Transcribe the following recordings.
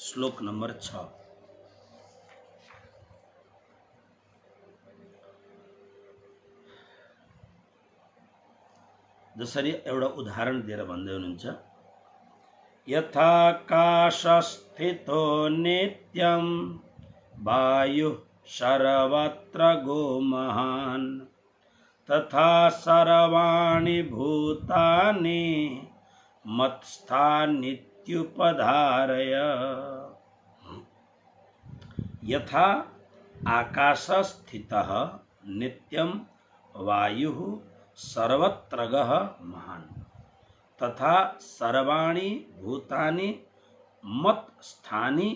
श्लोक नंबर 6। जसरी एउटा उदाहरण दिएर भन्दै हुनुहुन्छ, यथाकाशस्थितो नित्यं वायुः सर्वत्र गो महान् तथा सर्वाणि भूतानि मत्स्थानित्युपधारय। यथा आकाशस्थितः नित्यं वायुः सर्वत्रगः महान् तथा सर्वाणि भूतानि मत्स्थानि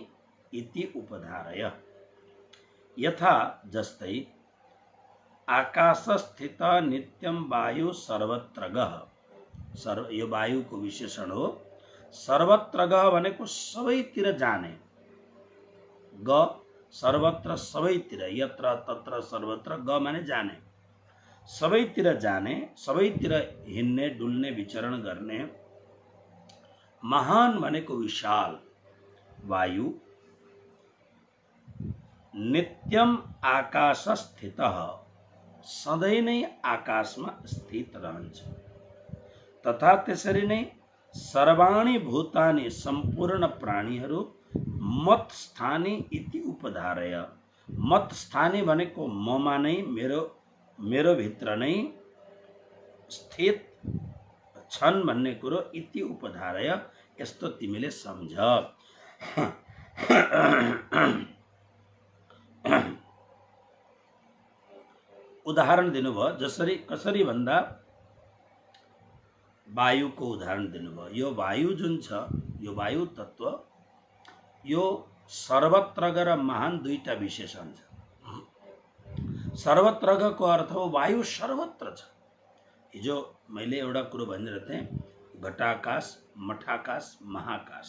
इति उपधारय। यथा जस्तै आकाशस्थित नित्यं वायु सर्वत्रगः, यो वायुको विशेषण हो। सर्वत्रगः भनेको सबैतिर जाने, ग सर्वत्र सबैतिर, यत्र तत्र सर्वत्र, ग माने जाने, सबैतिर जाने, सबैतिर हिँड्ने डुल्ने विचरण गर्ने। महान भनेको विशाल वायु। नित्यम आकाशस्थितः सधैँ नै आकाशमा स्थित रहन्छ। तथा त्यसरी नै सर्वाणि भूतानि सम्पूर्ण प्राणीहरू मत्स्थानी इति उपधारय। मत्स्थानी भनेको ममा नै, मेरो भित्र नै स्थित छन् भन्ने कुरो। इति उपधारय, यस्तो तिमीले सम्झ। उदाहरण दिनुभयो, जसरी कसरी भन्दा वायुको उदाहरण दिनुभयो। यो वायु जुन छ, यो वायु तत्व, यो सर्वत्रग र महान दुईटा विशेषण छ। सर्वत्रगको अर्थ हो वायु सर्वत्र छ। हिजो मैले एउटा कुरो भनिरहेको थिएँ, घटाकाश, मठाकाश, महाकाश।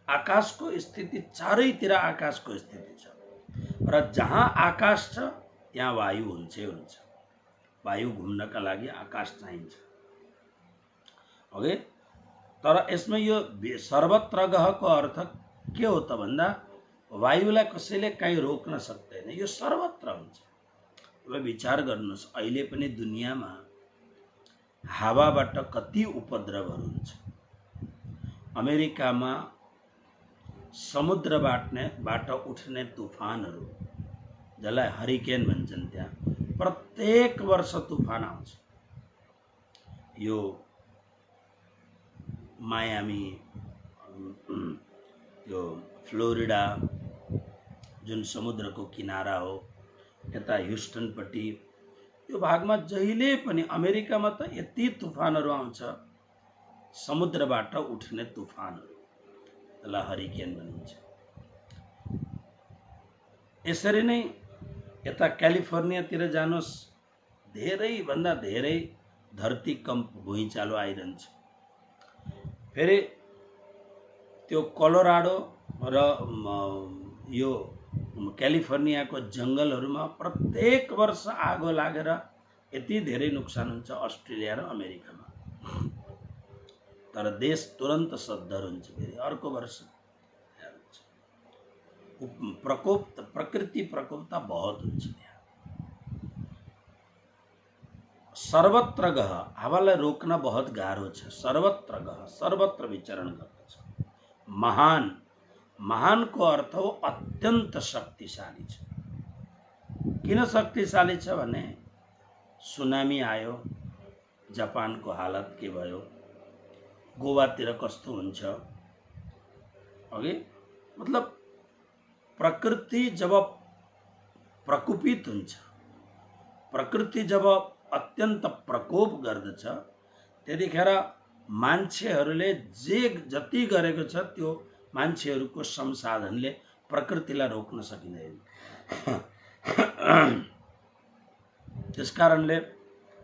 आकाशको स्थिति चारैतिर आकाशको स्थिति छ, र जहाँ आकाश छ त्यहाँ वायु हुन्छै हुन्छ। वायु घुम्नका लागि आकाश चाहिन्छ। ओके, तर यसमा यो सर्वत्रगहको अर्थ के हो त भन्दा वायुलाई कसैले कहीँ रोक्न सक्दैन, यो सर्वत्र हुन्छ। अब विचार गर्नुहोस्, अहिले पनि दुनियाँमा हावाबाट कति उपद्रवहरू हुन्छ। अमेरिकामा समुद्रबाट उठ्ने तुफानहरू, जसलाई हरिकेन भन्छन्, त्यहाँ प्रत्येक वर्ष तुफान आउँछ। यो मायामी, यो फ्लोरिडा जुन समुद्रको किनारा हो, यता ह्युस्टनपट्टि यो भागमा जहिले पनि, अमेरिकामा त यति तुफानहरू आउँछ, समुद्रबाट उठ्ने तुफानहरू, त्यसलाई हरिकेन भनिन्छ। यसरी नै यता क्यालिफोर्नियातिर जानुहोस्, धेरै भन्दा धेरै धरतीकम्प, भुइँचालो आइरहन्छ। फेरि त्यो कोलोराडो र यो क्यालिफोर्नियाको जङ्गलहरूमा प्रत्येक वर्ष आगो लागेर यति धेरै नोक्सान हुन्छ, अस्ट्रेलिया र अमेरिकामा। तर देश तुरन्त सद्धर हुन्छ, फेरि अर्को वर्ष प्रकोप, प्रकृति प्रकोप त बहुत हुन्छ त्यहाँ। सर्वत्रगह, हावालाई रोक्न बहुत गाह्रो छ। सर्वत्रगह, सर्वत्र विचरण गर्दछ। महान, महानको अर्थ हो अत्यन्त शक्तिशाली छ। किन शक्तिशाली छ भने सुनामी आयो, जापानको हालत के भयो, गोवातिर कस्तो हुन्छ। अघि मतलब प्रकृति जब प्रकोपित हुन्छ, प्रकृति जब अत्यन्त प्रकोप गर्दछ, त्यतिखेर मान्छेहरूले जति गरेको छ त्यो मान्छेहरूको संसाधनले प्रकृतिलाई रोक्न सकिँदैन। त्यसकारणले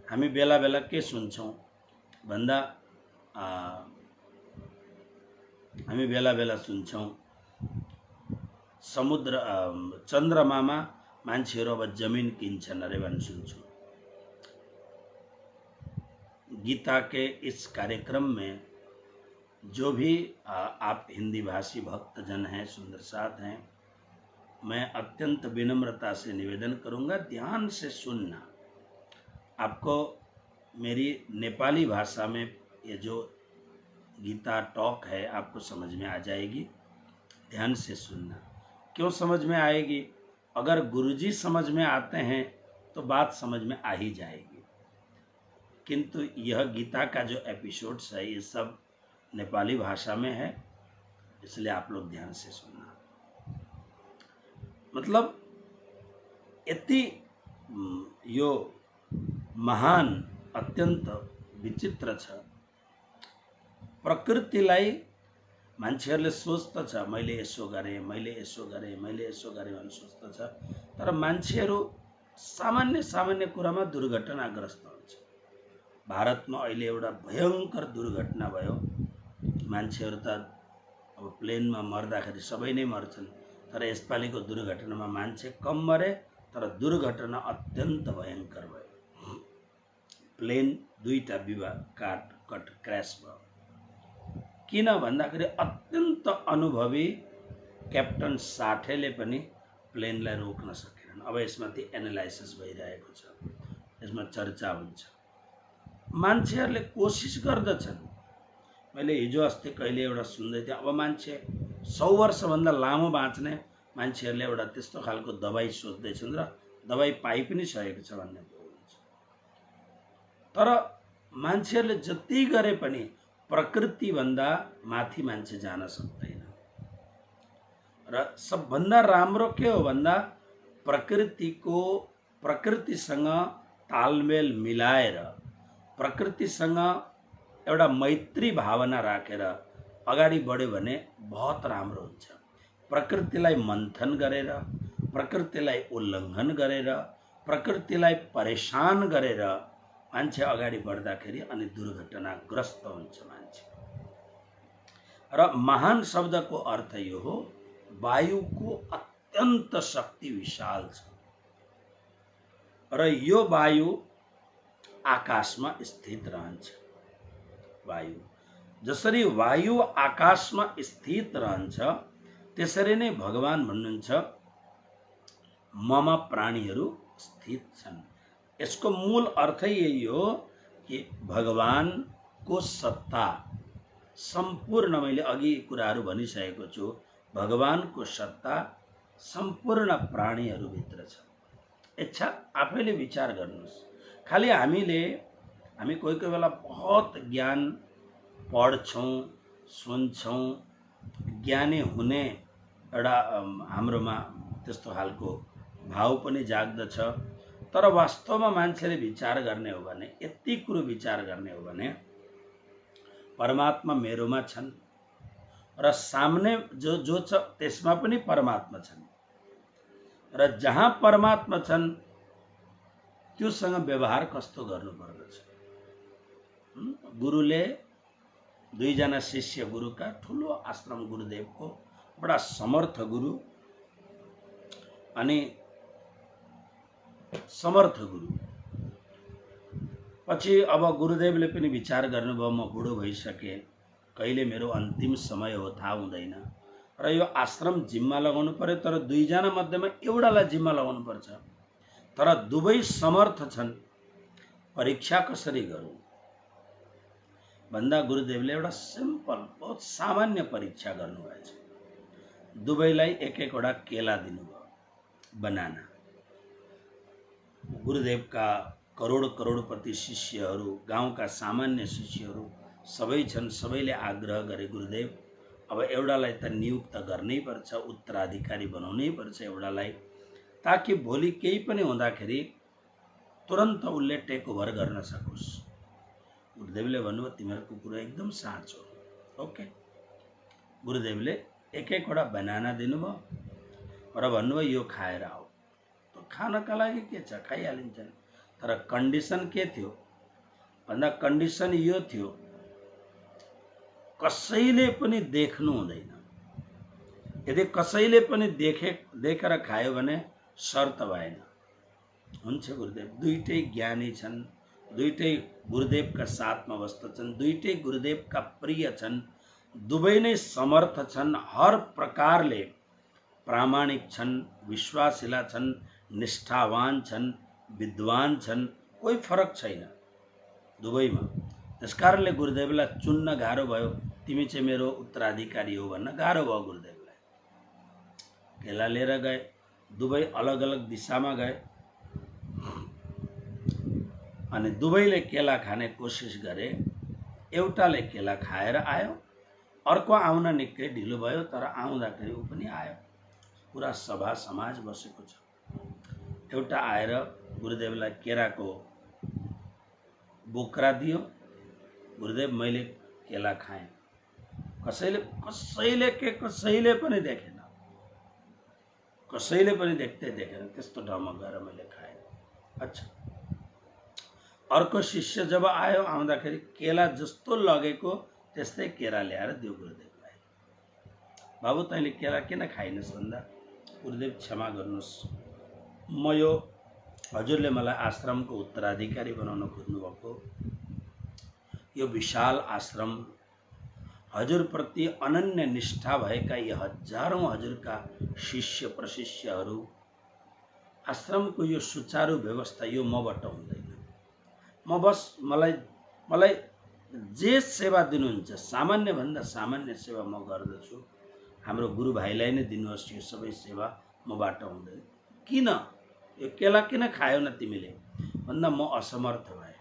हामी बेला बेला के सुन्छौँ भन्दा, हामी बेला बेला सुन्छौँ समुद्र, चन्द्रमामा मान्छेहरू अब जमिन किन्छन् अरे भन्ने सुन्छौँ। गीता के इस कार्यक्रम में जो भी आप हिंदी भाषी भक्तजन हैं, सुंदर साथ हैं, मैं अत्यंत विनम्रता से निवेदन करूंगा, ध्यान से सुनना। आपको मेरी नेपाली भाषा में ये जो गीता टॉक है आपको समझ में आ जाएगी, ध्यान से सुनना। क्यों समझ में आएगी? अगर गुरुजी समझ में आते हैं तो बात समझ में आ ही जाएगी, किंतु यह गीता का जो एपिसोड्स है ये सब नेपाली भाषा में है, इसलिए आप लोग ध्यान से सुनना। मतलब यति यो महान अत्यंत विचित्र छ। प्रकृतिलाई मान्छेहरूले सोच्दछ मैले यसो गरेँ, मैले यसो गरेँ, मैले यसो गरेँ भनेर सोच्दछ, तर मान्छेहरू सामान्य सामान्य कुरामा दुर्घटनाग्रस्त हुन्छ। भारतमा अहिले एउटा भयंकर दुर्घटना भयो। मान्छेहरू त अब प्लेनमा मर्दाखेरि सबै नै मर्छन्, तर यसपालिको दुर्घटनामा मान्छे कम मरे तर दुर्घटना अत्यन्त भयंकर भयो। प्लेन दुईटा कट क्र्यास भयो। किन भन्दाखेरि अत्यन्त अनुभवी क्याप्टन साठेले पनि प्लेनलाई रोक्न सकेनन्। अब यसमाथि एनालाइसिस भइरहेको छ, यसमा चर्चा हुन्छ। मान्छेहरूले कोसिस गर्दछन्। मैले हिजो अस्ति कहिले एउटा सुन्दै थिएँ, अब मान्छे 100 वर्षभन्दा लामो बाँच्ने मान्छेहरूले एउटा त्यस्तो खालको दबाई सोच्दैछन् र दबाई पाइ पनि सकेको छ भन्ने हुन्छ। तर मान्छेहरूले जति गरे पनि प्रकृतिभन्दा माथि मान्छे जान सक्दैन। र सबभन्दा राम्रो के हो भन्दा प्रकृतिसँग तालमेल मिलाएर, प्रकृतिसँग एउटा मैत्री भावना राखेर अगाडि बढ्यो भने बहुत राम्रो हुन्छ। प्रकृतिलाई मन्थन गरेर, प्रकृतिलाई उल्लङ्घन गरेर, प्रकृतिलाई परेशान गरेर मान्छे अगाडि बढ्दाखेरि अनि दुर्घटनाग्रस्त हुन्छ मान्छे। र महान शब्दको अर्थ यो हो, वायुको अत्यन्त शक्ति विशाल छ र यो वायु आकाशमा स्थित रहन्छ। वायु जसरी वायु आकाशमा स्थित रहन्छ त्यसरी नै भगवान भन्नुहुन्छ ममा प्राणीहरू स्थित छन्। यसको मूल अर्थ यही हो कि भगवानको सत्ता सम्पूर्ण, मैले अघि कुराहरू भनिसकेको छु, भगवानको सत्ता सम्पूर्ण प्राणीहरूभित्र छ। इच्छा आफैले विचार गर्नुहोस्। खालि हामी कोही कोही बेला बहुत ज्ञान पढ्छौँ, सुन्छौँ, ज्ञानी हुने एउटा हाम्रोमा त्यस्तो खालको भाव पनि जाग्दछ। तर वास्तवमा मान्छेले विचार गर्ने हो भने, यति कुरो विचार गर्ने हो भने, परमात्मा मेरोमा छन् र सामने जो छ त्यसमा पनि परमात्मा छन् र जहाँ परमात्मा छन् त्योसँग व्यवहार कस्तो गर्नुपर्दछ। गुरुले दुईजना शिष्य गुरुका, ठुलो आश्रम गुरुदेवको, बडा समर्थ गुरु अनि समर्थ गुरु। पछि अब गुरुदेवले पनि विचार गर्नुभयो म बुढो भइसके, कहिले मेरो अन्तिम समय हो थाहा हुँदैन र यो आश्रम जिम्मा लगाउनु पर्यो, तर दुईजना मध्येमा एउटालाई जिम्मा लगाउनु पर्छ। तर दुवै समर्थ छन्, परीक्षा कसरी गरौँ भन्दा गुरुदेवले एउटा सिम्पल, बहुत सामान्य परीक्षा गर्नुभएछ। दुवैलाई एक एकवटा केला दिनुभयो, बनाना। गुरुदेवका करोडपति शिष्यहरू, गाउँका सामान्य शिष्यहरू सबै छन्। सबैले आग्रह गरे, गुरुदेव अब एउटालाई त नियुक्त गर्नै पर्छ, उत्तराधिकारी बनाउनै पर्छ एउटालाई, ताकि भोलि केही पनि हुँदाखेरि तुरन्त उसले टेक ओभर गर्न सकोस्। गुरुदेवले भन्नुभयो तिमीहरूको कुरा एकदम साँचो। ओके, गुरुदेवले एक एकवटा बनाना दिनुभयो र भन्नुभयो यो खाएर आऊ। त खानका लागि के छ, खाइहालिन्छ। तर कन्डिसन के थियो भन्दा कन्डिसन यो थियो, कसैले पनि देख्नु हुँदैन। यदि कसैले पनि देखेर खायो भने शर्त भएन। हुन्छ गुरुदेव, दुईटै ज्ञानी छन्, दुईटै गुरुदेवका साथमा बस्दछन्, दुईटै गुरुदेवका प्रिय छन्, दुवै नै समर्थ छन्, हर प्रकारले प्रामाणिक छन्, विश्वासिला छन्, निष्ठावान छन्, विद्वान छन्, कोही फरक छैन दुवैमा। त्यसकारणले गुरुदेवलाई चुन्न गाह्रो भयो, तिमी चाहिँ मेरो उत्तराधिकारी हो भन्न गाह्रो भयो गुरुदेवलाई। केला लिएर गए, दुवै अलग अलग दिशामा गए अनि दुवैले केला खाने कोसिस गरे। एउटाले केला खाएर आयो, अर्को आउन निकै ढिलो भयो, तर आउँदाखेरि ऊ पनि आयो। पुरा सभा समाज बसेको छ। एउटा आएर गुरुदेवलाई केराको बोक्रा दियो। गुरुदेव मैले केला खाएँ। कसैले पनि देखेन, कसैले पनि देख्दै देखेन, त्यस्तो ठाउँमा गएर मैले खाएँ। अच्छा, अर्को शिष्य जब आयो, आउँदाखेरि केला जस्तो लगेको त्यस्तै केरा ल्याएर दियो गुरुदेवलाई। बाबु तैँले केला किन खाइनस् भन्दा, गुरुदेव क्षमा गर्नुहोस्, म यो हजुरले मलाई आश्रमको उत्तराधिकारी बनाउन खोज्नु भएको, यो विशाल आश्रम, हजुरप्रति अनन्य निष्ठा भएका यी हजारौं हजुरका शिष्य प्रशिष्यहरू, आश्रमको यो सुचारू व्यवस्था यो मबाट हुँदैन। म बस मलाई जे सेवा दिनुहुन्छ, सामान्य भन्दा सामान्य सेवा म गर्दछु। हाम्रो गुरुभाइलाई नै दिनुहोस्, यो सबै सेवा मबाट हुँदैन। किन यो केला किन खायौ न तिमीले भन्दा म असमर्थ भएँ।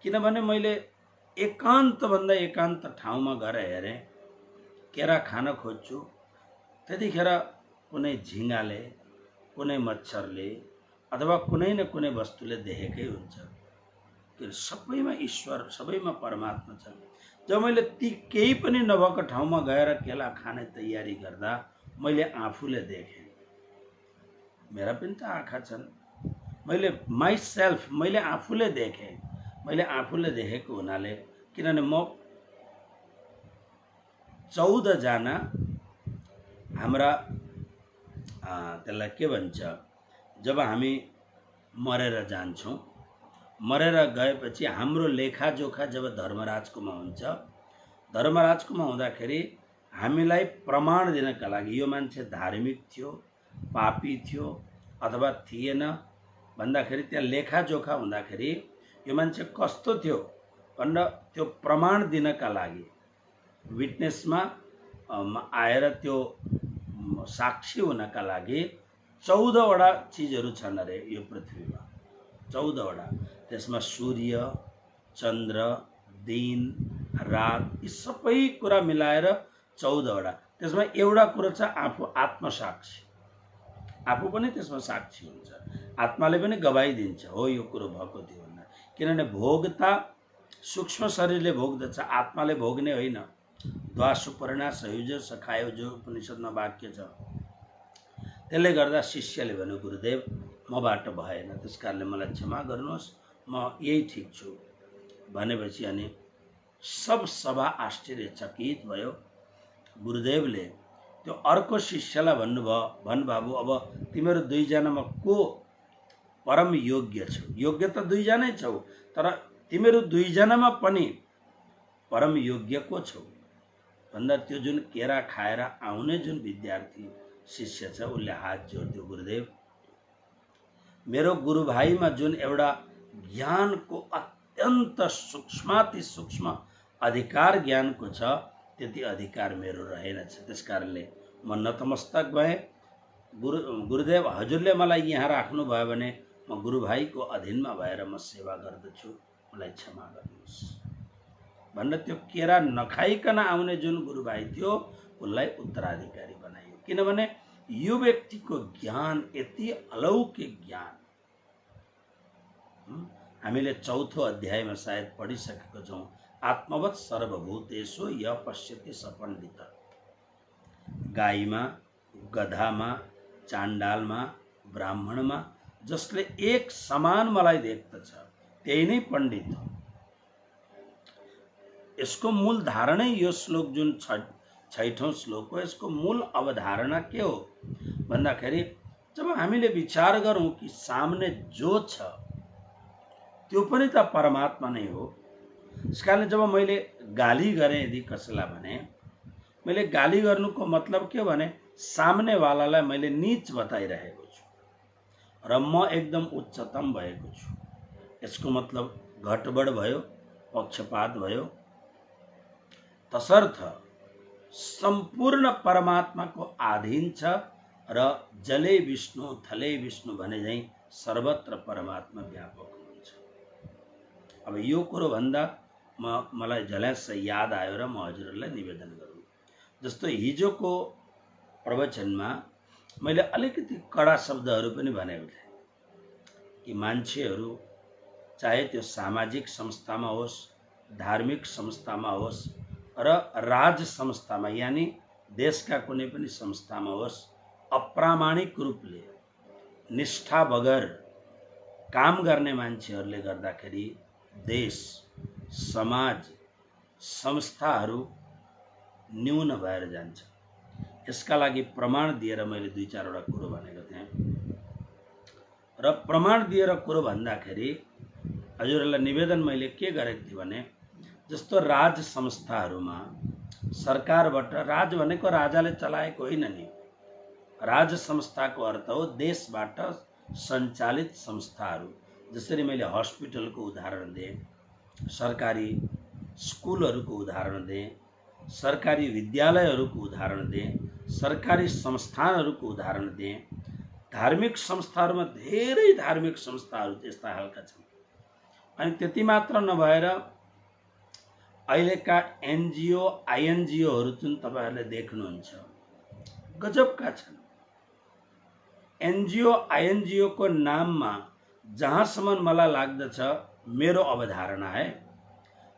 किनभने मैले एकान्त भन्दा एकान्त ठाउँमा गएर हेरेँ, केरा खान खोज्छु, त्यतिखेर कुनै झिँगाले, कुनै मच्छरले अथवा कुनै न कुनै वस्तुले देखेकै हुन्छ। कि सबैमा ईश्वर, सबैमा परमात्मा छ। जब मैले ती केही पनि नभएको ठाउँमा गएर केला खाने तयारी गर्दा मैले आफूले देखेँ, मेरा पनि त आँखा छन्, मैले आफूले देखेँ। मैले आफूले देखेको हुनाले, किनभने म 14 जना हाम्रा त्यसलाई के भन्छ, जब हामी मरेर जान्छौँ, मरेर गएपछि हाम्रो लेखाजोखा जब धर्मराजकोमा हुन्छ, धर्मराजकोमा हुँदाखेरि हामीलाई प्रमाण दिनका लागि यो मान्छे धार्मिक थियो, पापी थियो अथवा थिएन भन्दाखेरि त्यहाँ लेखाजोखा हुँदाखेरि यो मान्छे कस्तो थियो भनेर त्यो प्रमाण दिनका लागि विटनेसमा आएर त्यो साक्षी हुनका लागि 14 वटा चिजहरू छन् अरे यो पृथ्वीमा। 14 वटा। त्यसमा सूर्य, चन्द्र, दिन, रात, यी सबै कुरा मिलाएर 14 वटा। त्यसमा एउटा कुरा छ आफू आत्मसाक्षी। आफू पनि त्यसमा साक्षी हुन्छ, आत्माले पनि गवाई दिन्छ, हो यो कुरो भएको थियो भनेर। किनभने भोगता सूक्ष्म शरीरले भोग्दछ, आत्माले भोग्ने होइन। द्वा सुपर्णा सयुज सखायो जो उपनिषदमा वाक्य छ। त्यसले गर्दा शिष्यले भन्यो, गुरुदेव मबाट भएन, त्यसकारणले मलाई क्षमा गर्नुहोस्, म यही ठिक छु भनेपछि अनि सब सभा आश्चर्यचकित भयो। गुरुदेवले त्यो अर्को शिष्यलाई भन्नुभयो, भन बाबु, अब तिमीहरू दुईजनामा को परम योग्य छौ? योग्य त दुईजनै छौ, तर तिमीहरू दुईजनामा पनि परम योग्य को छौ भन्दा त्यो जुन केरा खाएर आउने जुन विद्यार्थी शिष्य छ उसले हात जोड्यो, गुरुदेव मेरो गुरुभाइमा जुन एउटा ज्ञानको अत्यन्त सूक्ष्माति सूक्ष्म अधिकार ज्ञानको छ, त्यति अधिकार मेरो रहेनछ। त्यसकारणले म नतमस्तक भएँ। गुरुदेव हजुरले मलाई यहाँ राख्नु भयो भने म गुरुभाइको अधीनमा भएर म सेवा गर्दछु, मलाई क्षमा गर्नुहोस् भनेर त्यो केरा नखाइकन आउने जुन गुरुभाइ थियो उसलाई उत्तराधिकारी बनाइयो। किनभने यो व्यक्तिको ज्ञान यति अलौकिक ज्ञान हामीले चौथो अध्यायमा सायद पढिसकेको छौँ। आत्मवत् सर्वभूतेषु य पश्यति स पण्डित। गाईमा, गधामा, चाण्डालमा, ब्राह्मणमा जसले एक समान मलाई देख्दछ त्यही नै पण्डित हो। यसको मूल धारणै यो श्लोक जुन 6औं श्लोक हो, यसको मूल अवधारणा के हो भन्दाखेरि जब हामीले विचार गरौँ कि सामने जो छ त्यो पनि त परमात्मा नै हो। त्यसकारणले जब मैले गाली गरेँ यदि कसैलाई भने मैले गाली गर्नुको मतलब के भने सामनेवालालाई मैले नीच बताइरहेको छु र म एकदम उच्चतम भएको छु। यसको मतलब घटबड भयो, पक्षपात भयो। तसर्थ सम्पूर्ण परमात्माको अधीन छ र जले विष्णु थले विष्णु भने झैं सर्वत्र परमात्मा व्यापक हुनुहुन्छ। अब यो कुरो भन्दा मलाई झल्यास याद आयो र म हजुरहरूलाई निवेदन गरौँ। जस्तो हिजोको प्रवचनमा मैले अलिकति कडा शब्दहरू पनि भनेको थिएँ कि मान्छेहरू चाहे त्यो सामाजिक संस्थामा होस्, धार्मिक संस्थामा होस् र राज संस्थामा यानी देशका कुनै पनि संस्थामा होस्, अप्रामाणिक रूपले निष्ठा बगर काम गर्ने मान्छेहरूले गर्दाखेरि देश, समाज, संस्थाहरू न्यून भएर जान्छ। यसका लागि प्रमाण दिएर मैले 2-4 वटा कुरो भनेको थिएँ र प्रमाण दिएर कुरो भन्दाखेरि हजुरहरूलाई निवेदन मैले के गरेको थिएँ भने जस्तो राज संस्थाहरूमा सरकारबाट, राज भनेको राजाले चलाएको होइन नि, राज संस्थाको अर्थ हो देशबाट सञ्चालित संस्थाहरू। जसरी मैले हस्पिटलको उदाहरण दिएँ, सरकारी स्कुलहरूको उदाहरण दिएँ, सरकारी विद्यालयहरूको उदाहरण दिएँ, सरकारी संस्थानहरूको उदाहरण दिएँ। धार्मिक संस्थाहरूमा धेरै धार्मिक संस्थाहरू त्यस्ता खालका छन्। अनि त्यति मात्र नभएर अहिलेका एनजिओ, आइएनजिओहरू जुन तपाईहरूले देख्नुहुन्छ गजबका छन्। एनजिओ, आइएनजिओ को नाममा जहाँसम्म मलाई लाग्दछ, मेरो अवधारणा है,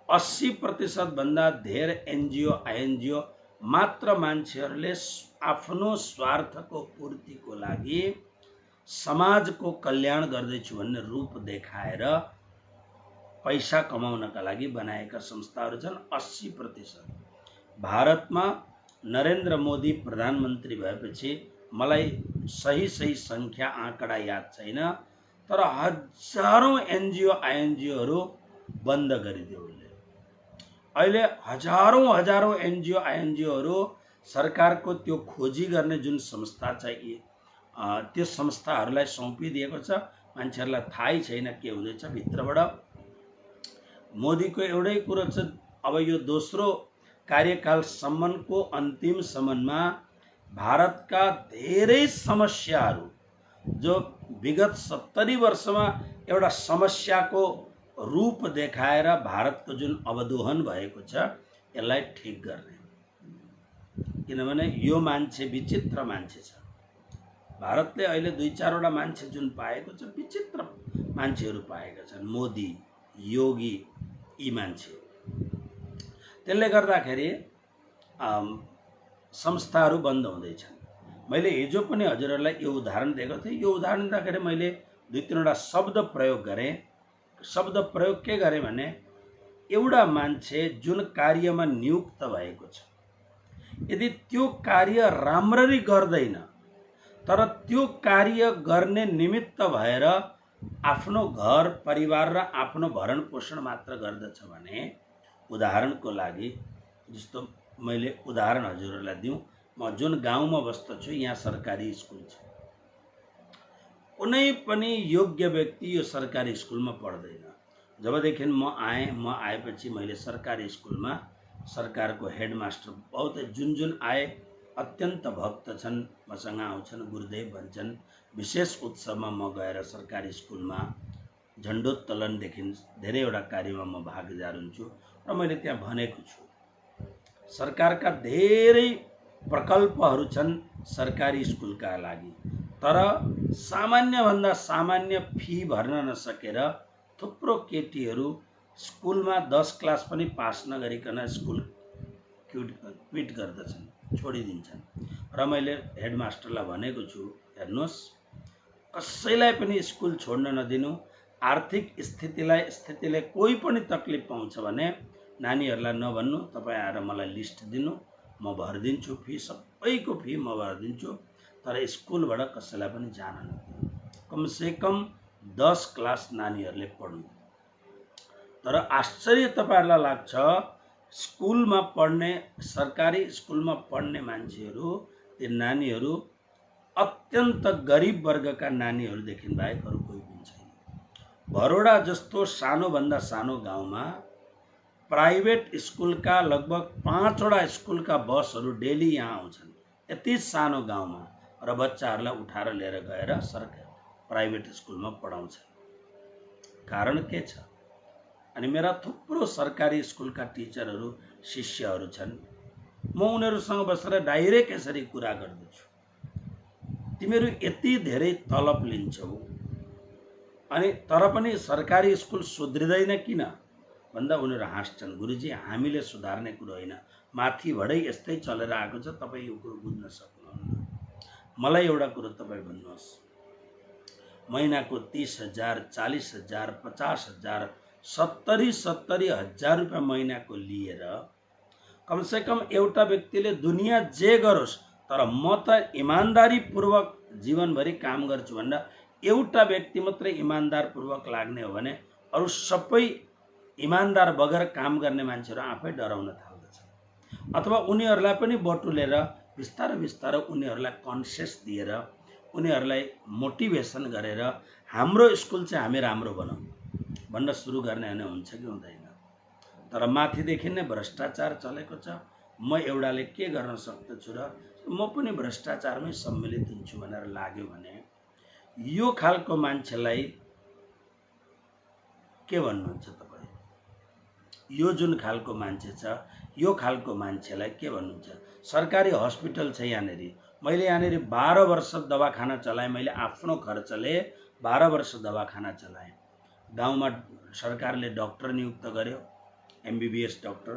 80% भन्दा धेर एनजिओ, आइएनजिओ मात्र मान्छेहरूले आफ्नो स्वार्थको पूर्तिको लागि समाजको कल्याण गर्दैछु भन्ने रूप देखाएर पैसा कमाउनका लागि बनाएका संस्थाहरू छन् 80%। भारतमा नरेन्द्र मोदी प्रधानमन्त्री भएपछि मलाई सही संख्या आँकडा याद छैन, तर हजारौं एनजिओ, आइएनजिओहरू बन्द गरिदियो उसले। अहिले हजारौं एनजिओ, आइएनजिओहरू सरकारको त्यो खोजी गर्ने जुन संस्था छ, त्यो संस्थाहरूलाई सुम्पिदिएको छ। मान्छेहरूलाई थाहै छैन के हुँदैछ भित्रबाट। मोदीको एउटै कुरो छ, अब यो दोस्रो कार्यकालसम्मको अन्तिम सम्ममा भारतका धेरै समस्याहरू जो विगत 70 वर्षमा एउटा समस्याको रूप देखाएर भारतको जुन अवदोहन भएको छ, यसलाई ठिक गर्ने। किनभने यो मान्छे विचित्र मान्छे छ। भारतले अहिले 2-4 वटा मान्छे जुन पाएको छ, विचित्र मान्छेहरू पाएका छन्, मोदी, योगी, यी मान्छे। त्यसले गर्दाखेरि संस्थाहरू बन्द हुँदैछन्। मैले हिजो पनि हजुरहरूलाई यो उदाहरण दिएको थिएँ। यो उदाहरण दिँदाखेरि मैले 2-3 वटा शब्द प्रयोग गरेँ। शब्द प्रयोग के गरेँ भने एउटा मान्छे जुन कार्यमा नियुक्त भएको छ, यदि त्यो कार्य राम्ररी गर्दैन तर त्यो कार्य गर्ने निमित्त भएर आफ्नो घर परिवार र आफ्नो भरण पोषण मात्र गर्दछ भने, उदाहरणको लागि जस्तो मैले उदाहरण हजुरहरूलाई दिउँ, म जुन गाउँमा बस्दछु यहाँ सरकारी स्कुल छ। कुनै पनि योग्य व्यक्ति यो सरकारी स्कुलमा पढ्दैन। जबदेखि म आएपछि मैले सरकारी स्कुलमा सरकारको हेडमास्टर बहुत जुन आए अत्यन्त भक्त छन्, मसँग आउँछन्, गुरुदेव भन्छन्। विशेष उत्सवमा म गएर सरकारी स्कुलमा झण्डोत्तोलनदेखि धेरैवटा कार्यमा म भागीदार हुन्छु र मैले त्यहाँ भनेको छु, सरकारका धेरै प्रकल्पहरू छन् सरकारी स्कुलका लागि, तर सामान्य भन्दा सामान्य फी भर्न नसकेर थुप्रो केटीहरू स्कुलमा 10 क्लास पनि पास नगरिकन स्कुल क्विट गर्दछन्, छोडिदिन्छन्। र मैले हेडमास्टरलाई भनेको छु, हेर्नुहोस्, कसैलाई पनि स्कुल छोड्न नदिनु। आर्थिक स्थितिले कोही पनि तकलिफ पाउँछ भने नानीहरूलाई नभन्नु, तपाईँ आएर मलाई लिस्ट दिनु, म भरिदिन्छु फी, सबैको फी म भरिदिन्छु, तर स्कुलबाट कसैलाई पनि जान नदिनु। कमसेकम 10 क्लास नानीहरूले पढ्नु। तर आश्चर्य तपाईहरुलाई लाग्छ, स्कुलमा पढ्ने सरकारी स्कुलमा पढ्ने मान्छेहरू ती नानीहरू अत्यन्त गरिब वर्गका नानीहरूदेखि बाहेक अरू कोही पनि छैन। भरोडा जस्तो सानोभन्दा सानो गाउँमा प्राइभेट स्कुलका लगभग 5वटा स्कुलका बसहरू डेली यहाँ आउँछन्। यति सानो गाउँमा र बच्चाहरूलाई उठाएर लिएर गएर सरकार प्राइभेट स्कुलमा पढाउँछ। कारण के छ? अनि मेरा थुप्रो सरकारी स्कुलका टिचरहरू शिष्यहरू छन्। म उनीहरूसँग बसेर डाइरेक्ट यसरी कुरा गर्दछु, तिमीहरू यति धेरै तलब लिन्छौ अनि तर पनि सरकारी स्कुल सुध्रिँदैन किन भन्दा उनीहरू हाँस्छन्। गुरुजी, हामीले सुधार्ने कुरो होइन, माथिबाटै यस्तै चलेर आएको छ, तपाईँ यो कुरो बुझ्न सक्नुहुन्न। मलाई एउटा कुरो तपाईँ भन्नुहोस्, महिनाको 30,000, 40,000, 50,000, 70 हजार रुपियाँ महिनाको लिएर कमसेकम एउटा व्यक्तिले दुनियाँ जे गरोस् तर म त इमान्दारी पूर्वक जीवनभरि काम गर्छु भनेर एउटा व्यक्ति मात्रै इमान्दार पूर्वक लाग्ने हो भने अरू सबै इमान्दार बगैर काम गर्ने मान्छेहरू आफै डराउन थाल्दछ। अथवा उनीहरूलाई पनि बटुलेर बिस्तारै बिस्तारै उनीहरूलाई कन्सियस दिएर उनीहरूलाई मोटिभेसन गरेर हाम्रो स्कुल चाहिँ हामी राम्रो बनाऊ भन्न सुरु गर्ने भने हुन्छ कि हुँदैन? तर माथिदेखि नै भ्रष्टाचार चलेको छ। म एउटाले के गर्न सक्दछु र म पनि भ्रष्टाचारमै सम्मिलित हुन्छु भनेर लाग्यो भने यो खालको मान्छेलाई के भन्नुहुन्छ तपाईँ? यो जुन खालको मान्छे छ, यो खालको मान्छेलाई के भन्नुहुन्छ? सरकारी हस्पिटल छ यहाँनिर, मैले यहाँनिर 12 वर्ष दवाखाना चलाएँ। मैले आफ्नो खर्चले 12 वर्ष दवाखाना चलाएँ। गाउँमा सरकारले डाक्टर नियुक्त गर्यो, MBBS डाक्टर।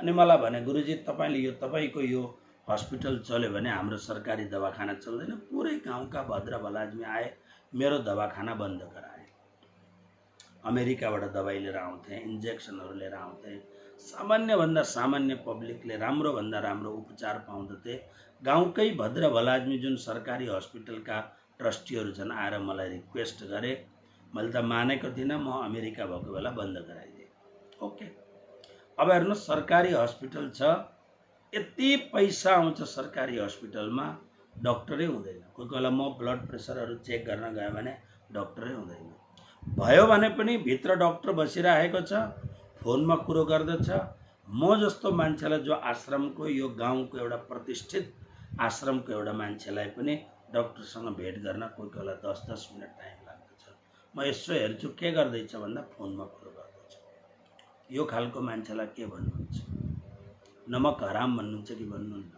अनि मलाई भने, गुरुजी तपाईँले तपाईँको यो हस्पिटल चल्यो भने हाम्रो सरकारी दवाखाना चल्दैन। पुरै गाउँका भद्र भलाजमी आए, मेरो दवाखाना बन्द गराए। अमेरिकाबाट दबाई लिएर आउँथे, इन्जेक्सनहरू लिएर आउँथे। सामान्यभन्दा सामान्य पब्लिकले राम्रो भन्दा राम्रो उपचार पाउँदथे। गाउँकै भद्र भलाजमी जुन सरकारी हस्पिटलका ट्रस्टीहरू छन् आएर मलाई रिक्वेस्ट गरे। मैले त मानेको थिइनँ, म अमेरिका भएको बेला बन्द गराइदिएँ। ओके, अब हेर्नु, सरकारी हस्पिटल छ, यति पैसा आउँछ सरकारी हस्पिटलमा, डक्टरै हुँदैन। कोही बेला म ब्लड प्रेसरहरू चेक गर्न गएँ भने डक्टरै हुँदैन। भयो भने पनि भित्र डक्टर बसिरहेको छ, फोनमा कुरो गर्दछ। म जस्तो मान्छेलाई, जो आश्रमको, यो गाउँको एउटा प्रतिष्ठित आश्रमको एउटा मान्छेलाई पनि डक्टरसँग भेट गर्न कोही बेला 10-10 मिनट टाइम लाग्दछ। म यसो हेर्छु के गर्दैछ भन्दा फोनमा कुरो गर्दछ। यो खालको मान्छेलाई के भन्नुहुन्छ? नमक हराम भन्नुहुन्छ कि भन्नुहुन्न?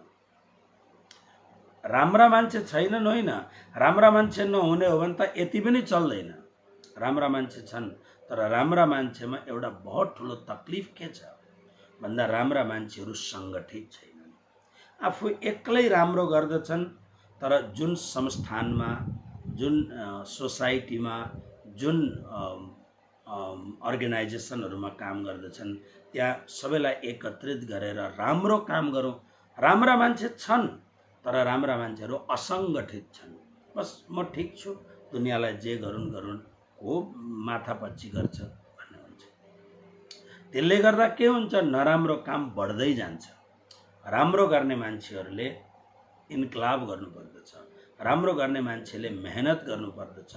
राम्रा मान्छे छैनन् होइन, राम्रा मान्छे नहुने हो भने त यति पनि चल्दैन। राम्रा मान्छे छन्, तर राम्रा मान्छेमा एउटा बहुत ठुलो तकलिफ के छ भन्दा राम्रा मान्छेहरू सङ्गठित छैनन्। आफू एक्लै राम्रो गर्दछन्, तर जुन संस्थानमा, जुन सोसाइटीमा, जुन अर्गनाइजेसनहरूमा काम गर्दछन् त्यहाँ सबैलाई एकत्रित गरेर राम्रो काम गरौँ। राम्रा मान्छे छन्, तर राम्रा मान्छेहरू असङ्गठित छन्। बस म ठिक छु, दुनियाँलाई जे गरून् गरून्, हो माथापच्ची गर्छ भन्ने हुन्छ। त्यसले गर्दा के हुन्छ? नराम्रो काम बढ्दै जान्छ। राम्रो गर्ने मान्छेहरूले इन्कलाब गर्नुपर्दछ, राम्रो गर्ने मान्छेले मेहनत गर्नुपर्दछ,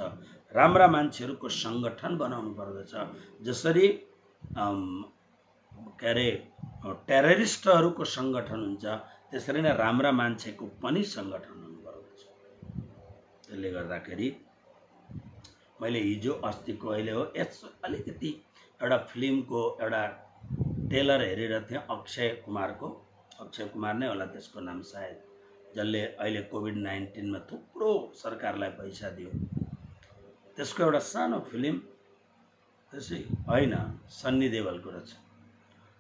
राम्रा मान्छेहरूको सङ्गठन बनाउनु पर्दछ। जसरी के अरे टेररिस्टहरूको सङ्गठन हुन्छ, त्यसरी नै राम्रा मान्छेको पनि सङ्गठन हुनुपर्दछ। त्यसले गर्दाखेरि मैले हिजो अस्तिको अहिले हो यसो अलिकति एउटा फिल्मको एउटा ट्रेलर हेरेर थिएँ, अक्षय कुमार नै होला त्यसको नाम सायद, जसले अहिले कोभिड-19 थुप्रो सरकारलाई पैसा दियो। त्यसको एउटा सानो फिल्म, त्यसै होइन, सन्नी देवलको रहेछ।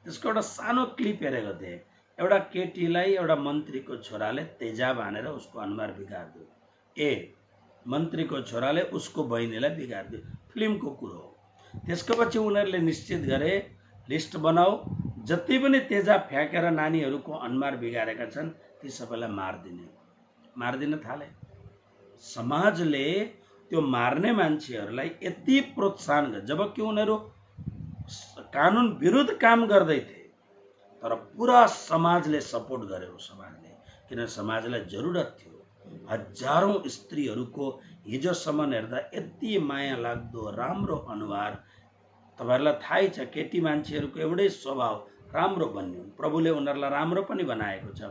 त्यसको एउटा सानो क्लिप हेरेको थिएँ। एउटा केटीलाई एउटा मन्त्रीको छोराले तेजाब हानेर उसको अनुहार बिगारिदियो। मन्त्रीको छोराले उसको बहिनीलाई बिगारिदियो। फिल्मको कुरो हो। त्यसको पछि उनीहरूले निश्चित गरे, लिस्ट बनाऊ, जति पनि तेजाब फ्याँकेर नानीहरूको अनुहार बिगारेका छन् ती सबैलाई मारिदिन थाले। समाजले त्यो मार्ने मान्छेहरूलाई यति प्रोत्साहन गरे, जबकि उनीहरू कानुन विरुद्ध काम गर्दै थिए, तर पुरा समाजले सपोर्ट गर्यो। समाजले, किन समाजलाई जरुरत थियो। हजारौं स्त्रीहरूको हिजोसम्म हेर्दा यति माया लाग्दो राम्रो अनुहार। तपाईहरुलाई थाहै छ केटी मान्छेहरूको एउटै स्वभाव राम्रो बन्ने। प्रभुले उनीहरूलाई राम्रो पनि बनाएको छ।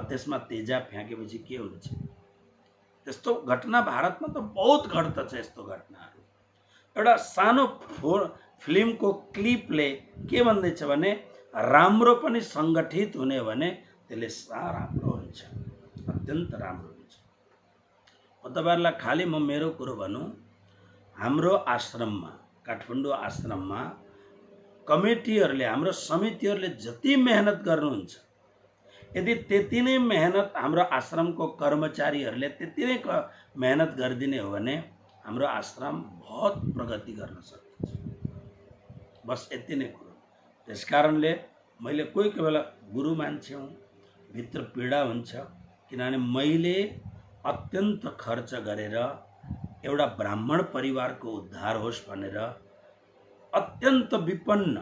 त्यसमा तेजाब फ्याँकेपछि के हुन्छ? त्यस्तो घटना भारतमा त बहुत घट्दछ यस्तो घटनाहरू। एउटा सानो फिल्मको क्लिपले के भन्दैछ भने राम्रो पनि संगठित हुने भने त्यसले राम्रो हुन्छ, अत्यन्त राम्रो हुन्छ। तपाईहरुलाई खाली म मेरो कुरो भनौं, हाम्रो आश्रममा, काठमाडौँ आश्रममा कमिटीहरूले, हाम्रो समितिहरूले जति मेहनत गर्नुहुन्छ, यदि त्यति नै मेहनत हाम्रो आश्रमको कर्मचारीहरूले त्यति नै मेहनत गरिदिने हो भने हाम्रो आश्रम बहुत प्रगति गर्न सक्छ। बस यति नै कुरो। त्यसकारणले मैले कोही बेला गुरु मान्छे हुँ, भित्र पीडा हुन्छ, किनभने मैले अत्यन्त खर्च गरेर एउटा ब्राह्मण परिवारको उद्धार होस् भनेर अत्यन्त विपन्न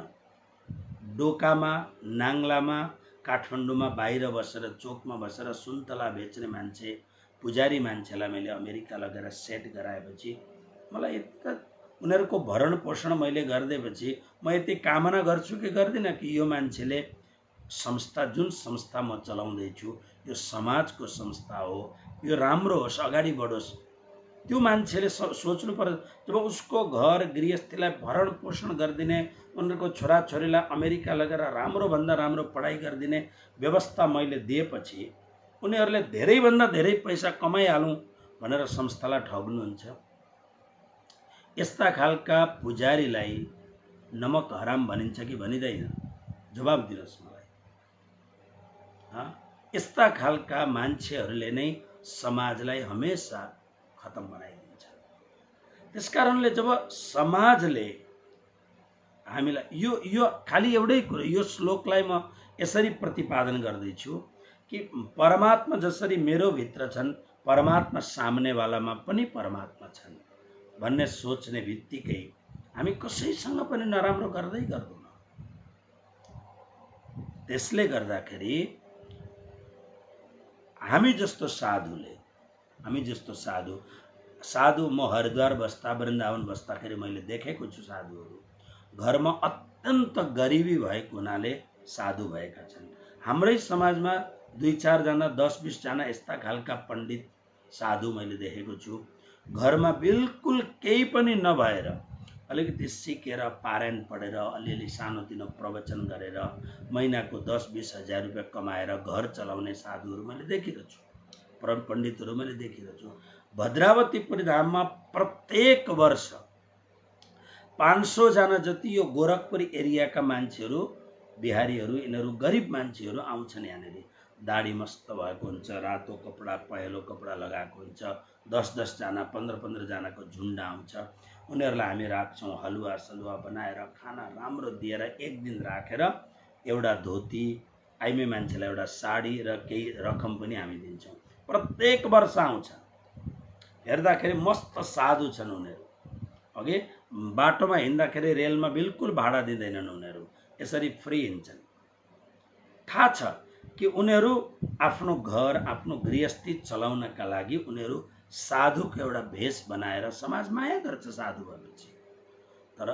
डोकामा, नाङ्लामा, काठमाडौँमा बाहिर बसेर, चोकमा बसेर सुन्तला बेच्ने मान्छे, पुजारी मान्छेलाई मैले अमेरिका लगेर सेट गराएपछि मलाई उनीहरूको भरण पोषण मैले गरिदिएपछि म यति कामना गर्छु कि गर्दिन कि यो मान्छेले संस्था, जुन संस्था म चलाउँदैछु यो समाजको संस्था हो, यो राम्रो होस्, अगाडि बढोस्। त्यो मान्छेले सोच्नु पर्छ, जब उसको घर गृहस्थीलाई भरण पोषण गरिदिने, उनीहरूको छोराछोरीलाई अमेरिका लगेर राम्रो भन्दा राम्रो पढाइ गरिदिने व्यवस्था मैले दिएपछि उनीहरूले धेरै भन्दा धेरै पैसा कमाइहालौँ भनेर संस्थालाई ठग्नुहुन्छ। यस्ता खालका पुजारीलाई नमक हराम भनिन्छ कि भनिदैन? जवाब दिनुहोस् मलाई। यस्ता खालका मान्छेहरूले नै समाजलाई हमेशा खत्म बनाइदिन्छ। त्यसकारणले जब समाजले हामीलाई यो खाली एउटै कुरो, यो श्लोकलाई म यसरी प्रतिपादन गर्दैछु कि परमात्मा जसरी मेरो भित्र छन्, परमात्मा सामनेवालामा पनि परमात्मा छन् भन्ने सोच्ने बित्तिकै हामी कसैसँग पनि नराम्रो गर्दैनौँ। त्यसले गर्दाखेरि हामी जस्तो साधु म हरिद्वार बस्दा, वृन्दावन बस्दाखेरि मैले देखेको छु। साधुहरू घरमा अत्यन्त गरिबी भएको हुनाले साधु भएका छन्। हाम्रै समाजमा 2-4 जना 10-20 जना यस्ता खालका पण्डित साधु मैले देखेको छु। घरमा बिल्कुल केही पनि नभएर अलिकति सिकेर, पारायण पढेर, अलिअलि सानोतिनो प्रवचन गरेर महिनाको 10-20 हजार रुपियाँ कमाएर घर चलाउने साधुहरू मैले देखिरहेको छु, पण्डितहरू मैले देखिरहेको छु। भद्रावतीपुरी धाममा प्रत्येक वर्ष 500 जना जति यो गोरखपुरी एरियाका मान्छेहरू, बिहारीहरू, यिनीहरू गरिब मान्छेहरू आउँछन्। यहाँनिर दाढी मस्त भएको हुन्छ, रातो कपडा, पहेँलो कपडा लगाएको हुन्छ, 10-10 जना, 15-15 जनाको झुन्ड आउँछ। उनीहरूलाई हामी राख्छौँ, हलुवा सलुवा बनाएर, खाना राम्रो दिएर, एक दिन राखेर एउटा धोती, आइमे मान्छेलाई एउटा साडी र केही रकम पनि हामी दिन्छौँ। प्रत्येक वर्ष आउँछ। हेर्दाखेरि मस्त साधु छन् उनीहरू। अघि बाटोमा हिँड्दाखेरि रेलमा बिल्कुल भाडा दिँदैनन् उनीहरू, यसरी फ्री हिँड्छन्। थाहा छ कि उनीहरू आफ्नो घर, आफ्नो गृहस्थी चलाउनका लागि उनीहरू साधुको एउटा भेष बनाएर समाज माया गर्छ साधु भएपछि। तर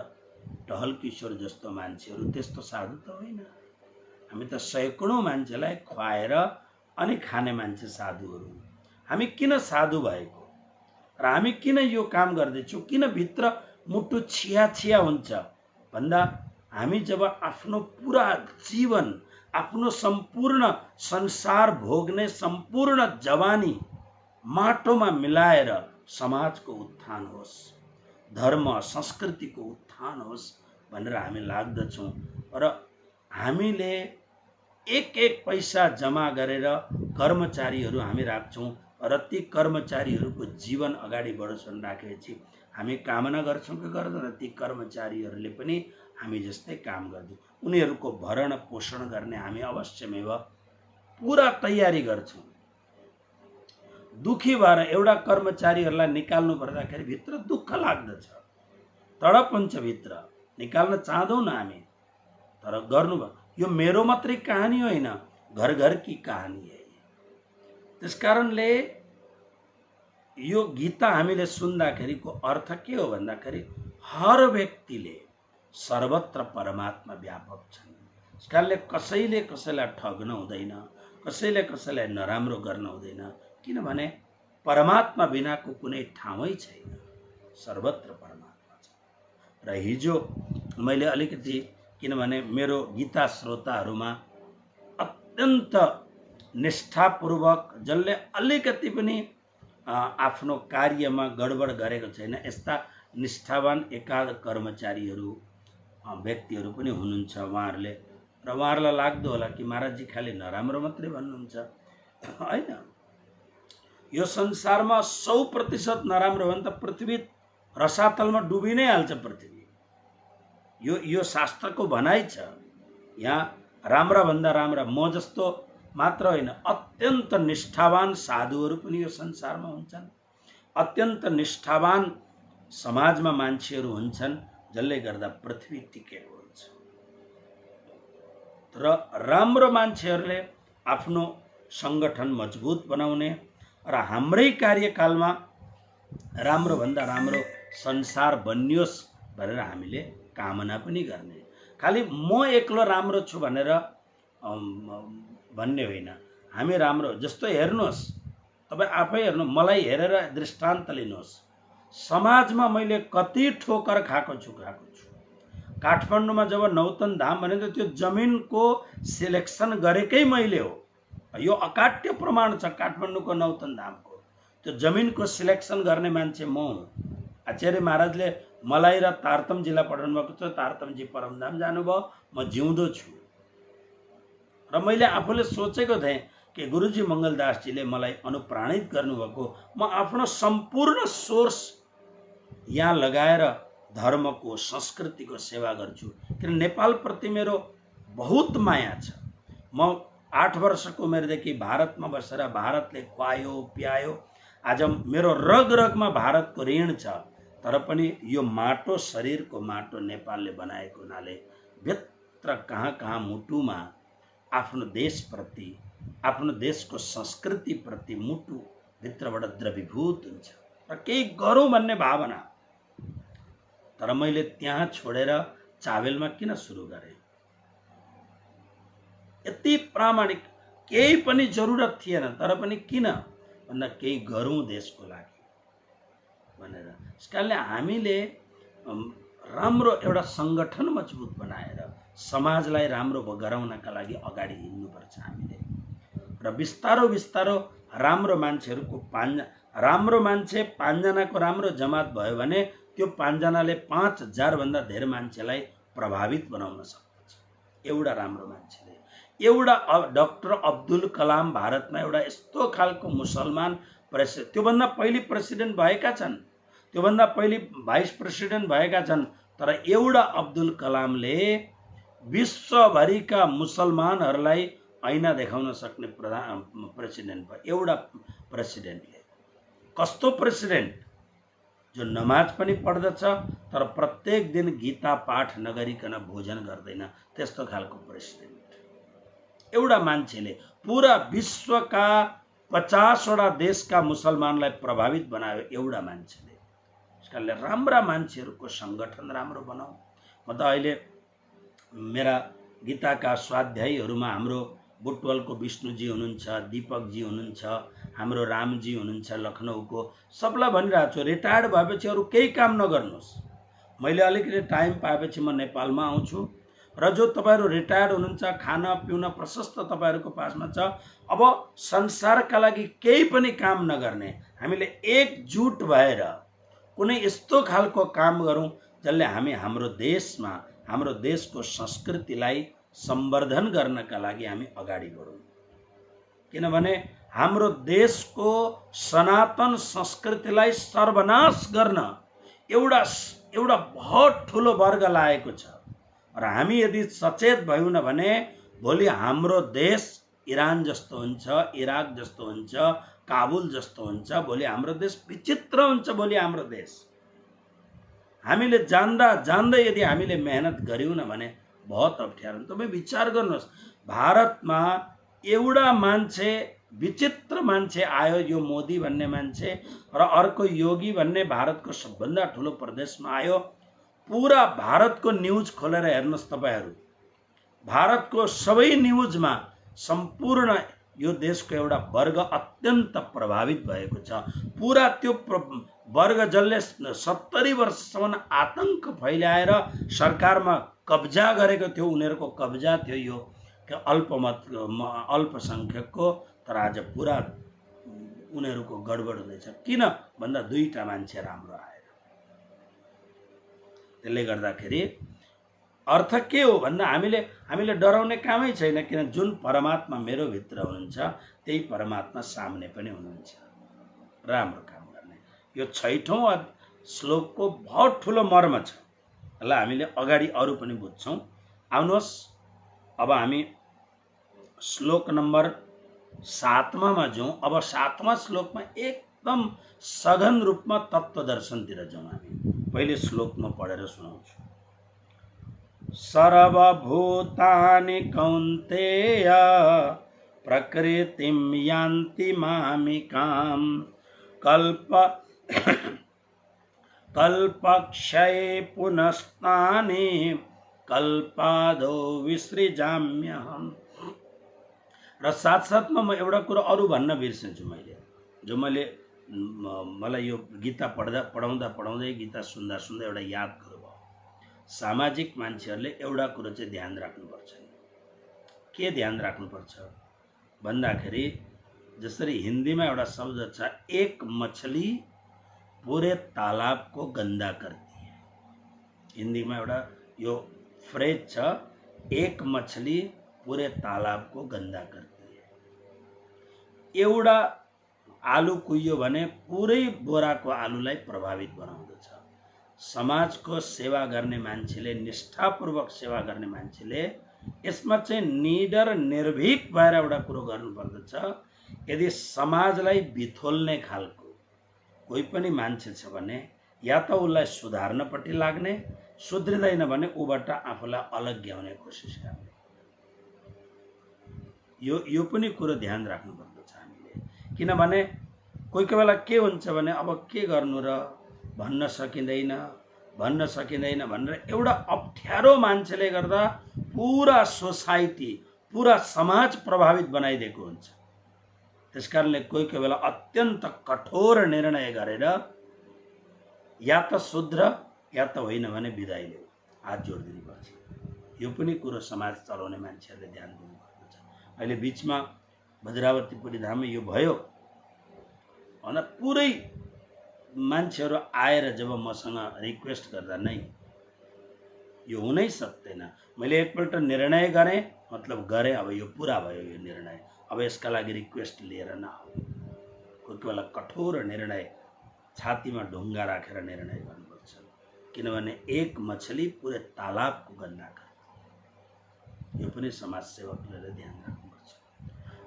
टहल किशोर जस्तो मान्छेहरू त्यस्तो साधु त होइन। हामी त सैकडौं मान्छेलाई खुवाएर अनि खाने मान्छे साधुहरू। हामी किन साधु भएको र हामी किन यो काम गर्दैछौँ, किन भित्र मुटु छिया छिया हुन्छ भन्दा हामी जब आफ्नो पुरा जीवन, आफ्नो सम्पूर्ण संसार भोग्ने सम्पूर्ण जवानी माटोमा मिलाएर समाजको उत्थान होस्, धर्म संस्कृतिको उत्थान होस् भनेर हामी लाग्दछौँ। र हामीले एक पैसा जमा गरेर कर्मचारीहरू हामी राख्छौँ र ती कर्मचारीहरूको जीवन अगाडि बढोस् भनेर राखेपछि हामी कामना गर्छौँ कि गर्दैन? ती कर्मचारीहरूले पनि हामी जस्तै काम गर्छौँ। उनीहरूको भरण पोषण गर्ने हामी अवश्यमेव पुरा तयारी गर्छौँ। दुखी भएर एउटा कर्मचारीहरूलाई निकाल्नु पर्दाखेरि भित्र दुःख लाग्दछ, तडप हुन्छ भित्र, निकाल्न चाहदैनौँ हामी, तर गर्नु यो मेरो मात्रै कहानी होइन, घर घर की कहानी है। त्यसकारणले यो गीता हामीले सुन्दाखेरिको अर्थ के हो भन्दाखेरि हर व्यक्तिले सर्वत्र परमात्मा व्यापक छन्। त्यसकारणले कसैले कसैलाई ठग्न हुँदैन, कसैले कसैलाई नराम्रो गर्न हुँदैन, किनभने परमात्मा बिनाको कुनै ठाउँै छैन, सर्वत्र परमात्मा छ। र हिजो मैले अलिकति, किनभने मेरो गीता श्रोताहरूमा अत्यन्त निष्ठापूर्वक, जसले अलिकति पनि आफ्नो कार्यमा गडबड गरेको छैन, यस्ता निष्ठावान एकाध कर्मचारीहरू व्यक्तिहरू पनि हुनुहुन्छ उहाँहरूले। र उहाँहरूलाई लाग्दो होला कि महाराजजी खालि नराम्रो मात्रै भन्नुहुन्छ, होइन। यो संसारमा 100% नराम्रो हो भने त पृथ्वी रसातलमा डुबी नै हाल्छ पृथ्वी। यो शास्त्रको भनाइ छ। यहाँ राम्रा भन्दा राम्रा म जस्तो मात्र होइन, अत्यन्त निष्ठावान साधुहरू पनि यो संसारमा हुन्छन्। अत्यन्त निष्ठावान समाजमा मान्छेहरू हुन्छन्, जसले गर्दा पृथ्वी टिकेको हुन्छ। र राम्रो मान्छेहरूले आफ्नो सङ्गठन मजबुत बनाउने र हाम्रै कार्यकालमा राम्रो भन्दा राम्रो संसार बनियोस् भनेर हामीले कामना पनि गर्ने। खालि म एक्लो राम्रो छु भनेर भन्ने होइन। हामी राम्रो, जस्तो हेर्नुहोस्, तपाईँ आफै हेर्नु, मलाई हेरेर दृष्टान्त लिनुहोस्। समाजमा मैले कति ठोकर खाएको छु। काठमाडौँमा जब नौतन धाम भने त त्यो जमिनको सिलेक्सन गरेकै मैले हो। यो अकाट्य प्रमाण छ काठमाडौँको नौतन धामको। त्यो जमिनको सिलेक्सन गर्ने मान्छे म हुँ। आचार्य महाराजले मलाई र तारतम्यजीलाई पठाउनु भएको छ। तारतम्यजी परमधाम जानुभयो, म जिउँदो छु। र मैले आफूले सोचेको थिएँ कि गुरुजी मङ्गलदासजीले मलाई अनुप्राणित गर्नुभएको, म आफ्नो सम्पूर्ण सोर्स यहाँ लगाएर धर्मको, संस्कृतिको सेवा गर्छु। किन नेपालप्रति मेरो बहुत माया छ। म 8 वर्षको उमेरदेखि भारतमा बसेर भारतले खुवायो प्यायो। आज मेरो रग रगमा भारतको ऋण छ। तर पनि यो माटो, शरीरको माटो नेपालले बनाएको हुनाले भित्र कहाँ कहाँ मुटुमा आफ्नो देशप्रति, आफ्नो देशको संस्कृतिप्रति मुटु भित्रबाट द्रवीभूत हुन्छ र केही गरौँ भन्ने भावना। तर मैले त्यहाँ छोडेर चाबेलमा किन सुरु गरेँ? यति प्रामाणिक, केही पनि जरुरत थिएन, तर पनि किन भन्दा केही गरौँ देशको लागि भनेर। त्यसकारणले हामीले राम्रो एउटा सङ्गठन मजबुत बनाएर समाजलाई राम्रो गराउनका लागि अगाडि हिँड्नुपर्छ हामीले। र बिस्तारो बिस्तारो राम्रो मान्छेहरूको राम्रो मान्छे 5 जनाको राम्रो जमात भयो भने त्यो 5 जनाले 5000 भन्दा धेरै मान्छेलाई प्रभावित बनाउन सक्छ। एउटा राम्रो मान्छेले। एउटा डाक्टर अब्दुल कलाम भारतमा एउटा यस्तो खालको मुसलमान प्रेसिडेन्ट, त्योभन्दा पहिले प्रेसिडेन्ट भएका छन्, त्योभन्दा पहिले भाइस प्रेसिडेन्ट भएका छन्, तर एउटा अब्दुल कलामले विश्वभरिका मुसलमानहरूलाई ऐना देखाउन सक्ने प्रेसिडेन्ट भयो। एउटा प्रेसिडेन्टले। कस्तो प्रेसिडेन्ट? जो नमाज पनि पढ्दछ तर प्रत्येक दिन गीता पाठ नगरिकन भोजन गर्दैन, त्यस्तो खालको प्रेसिडेन्ट। एउटा मान्छेले पुरा विश्वका 50 वटा देशका मुसलमानलाई प्रभावित बनायो, एउटा मान्छेले। त्यसकारणले राम्रा मान्छेहरूको सङ्गठन राम्रो बनाऊ। म त अहिले मेरा गीताका स्वाध्यायीहरूमा हाम्रो बुटवलको विष्णुजी हुनुहुन्छ, दीपकजी हुनुहुन्छ, हाम्रो रामजी हुनुहुन्छ लखनऊको, सबलाई भनिरहेको छु रिटायर्ड भएपछि अरू केही काम नगर्नुहोस्। मैले अलिकति टाइम पाएपछि म नेपालमा आउँछु र जो तपाईँहरू रिटायर्ड हुनुहुन्छ, खाना पिउन प्रशस्त तपाईँहरूको पासमा छ, अब संसारका लागि केही पनि काम नगर्ने, हामीले एकजुट भएर कुनै यस्तो खालको काम गरौँ जसले हाम्रो देशमा, हाम्रो देशको संस्कृतिलाई सम्वर्धन गर्नका लागि हामी अगाडि बढौँ। किनभने हाम्रो देशको सनातन संस्कृतिलाई सर्वनाश गर्न एउटा बहुत ठुलो वर्ग लागेको छ। र हामी यदि सचेत भयौँ न भने भोलि हाम्रो देश इरान जस्तो हुन्छ, इराक जस्तो हुन्छ, काबुल जस्तो हुन्छ। भोलि हाम्रो देश विचित्र हुन्छ। भोलि हाम्रो देश हामीले जान्दा जान्दै यदि हामीले मेहनत गर्यौँ न भने बहुत अप्ठ्यारो। तपाईँ विचार गर्नुहोस्, भारतमा एउटा मान्छे, विचित्र मान्छे आयो, यो मोदी भन्ने मान्छे, र अर्को योगी भन्ने भारतको सबभन्दा ठुलो प्रदेशमा आयो। पुरा भारतको न्युज खोलेर हेर्नुहोस् तपाईहरू, भारतको सबै न्युजमा सम्पूर्ण यो देशको एउटा वर्ग अत्यन्त प्रभावित भएको छ। पुरा त्यो वर्ग जसले 70 वर्षसम्म आतंक फैलाएर सरकारमा कब्जा गरेको थियो, उनीहरूको कब्जा थियो यो अल्पमत अल्पसंख्यकको, तर आज पुरा उनीहरूको गडबड हुँदैछ। किन भन्दा दुईटा मान्छे राम्रो आएर। त्यसले गर्दाखेरि अर्थ के हो भन्दा हामीले डराउने कामै छैन, किन जुन परमात्मा मेरो भित्र हुनुहुन्छ त्यही परमात्मा सामने पनि हुनुहुन्छ, राम्रो काम गर्ने। यो 6औं श्लोकको बहुत ठुलो मर्म छ। ल हामीले अगाडि अरू पनि बुझ्छौं। आउनुहोस्, अब हामी श्लोक नम्बर 7मा जाउँ। अब 7वां श्लोकमा एकदम सघन रूपमा तत्व दर्शनतिर जाउँ हामी। पहिले श्लोकमा पढेर सुनाउँछु। सर्वभूतानि कौन्तेय प्रकृतिं यान्ति मामिकाम् कल्पक्षये पुनस्तानि कल्पादो विसृजाम्यहम्। र साथसाथमा म एउटा कुरा अरू भन्न बिर्सेछु। मैले मलाई यो गीता पढाउँदै गीता सुन्दा एउटा याद गर्नु भयो। सामाजिक मान्छेहरूले एउटा कुरो चाहिँ ध्यान राख्नुपर्छ। के ध्यान राख्नुपर्छ भन्दाखेरि, जसरी हिन्दीमा एउटा शब्द छ, एक मछली पूरे तालाब को गंदा करती है। हिन्दीमा एउटा यो फ्रेज छ, एक मछली पूरे तालाब को गंदा करती है। एउटा आलु कुहियो भने पुरै बोराको आलुलाई प्रभावित बनाउँदछ। समाजको सेवा गर्ने मान्छेले, निष्ठापूर्वक सेवा गर्ने मान्छेले यसमा चाहिँ निडर निर्भीक भएर एउटा कुरो गर्नुपर्दछ। यदि समाजलाई बिथोल्ने खालको कोही पनि मान्छे छ भने या त उसलाई सुधार्नपट्टि लाग्ने, सुध्रिँदैन भने उबाट आफूलाई अलग ग्याउने कोसिस गर्ने। यो पनि कुरो ध्यान राख्नुपर्दछ हामीले। किनभने कोही बेला के हुन्छ भने, अब के गर्नु र भन्न सकिँदैन भनेर एउटा अप्ठ्यारो मान्छेले गर्दा पुरा सोसाइटी, पुरा समाज प्रभावित बनाइदिएको हुन्छ। त्यसकारणले कोही बेला अत्यन्त कठोर निर्णय गरेर या त शुद्र या त होइन भने बिदाई लिऊ, हात जोडिदिनुपर्छ। यो पनि कुरो समाज चलाउने मान्छेहरूले ध्यान दिनुपर्दछ। अहिले बीचमा भद्रावतीपुरी धाममा यो भयो भन्दा पुरै मान्छेहरू आएर जब मसँग रिक्वेस्ट गर्दा नै यो हुनै सक्दैन। मैले एकपल्ट निर्णय गरेँ, मतलब गरेँ, अब यो पुरा भयो यो निर्णय, अब यसका लागि रिक्वेस्ट लिएर नआऊ। कोही बेला कठोर निर्णय, छातीमा ढुङ्गा राखेर निर्णय गर्नुपर्छ। किनभने एक मछली पुरै तालाबको गन्दा गर्छ। यो पनि समाज सेवकले ध्यान राख्नुपर्छ।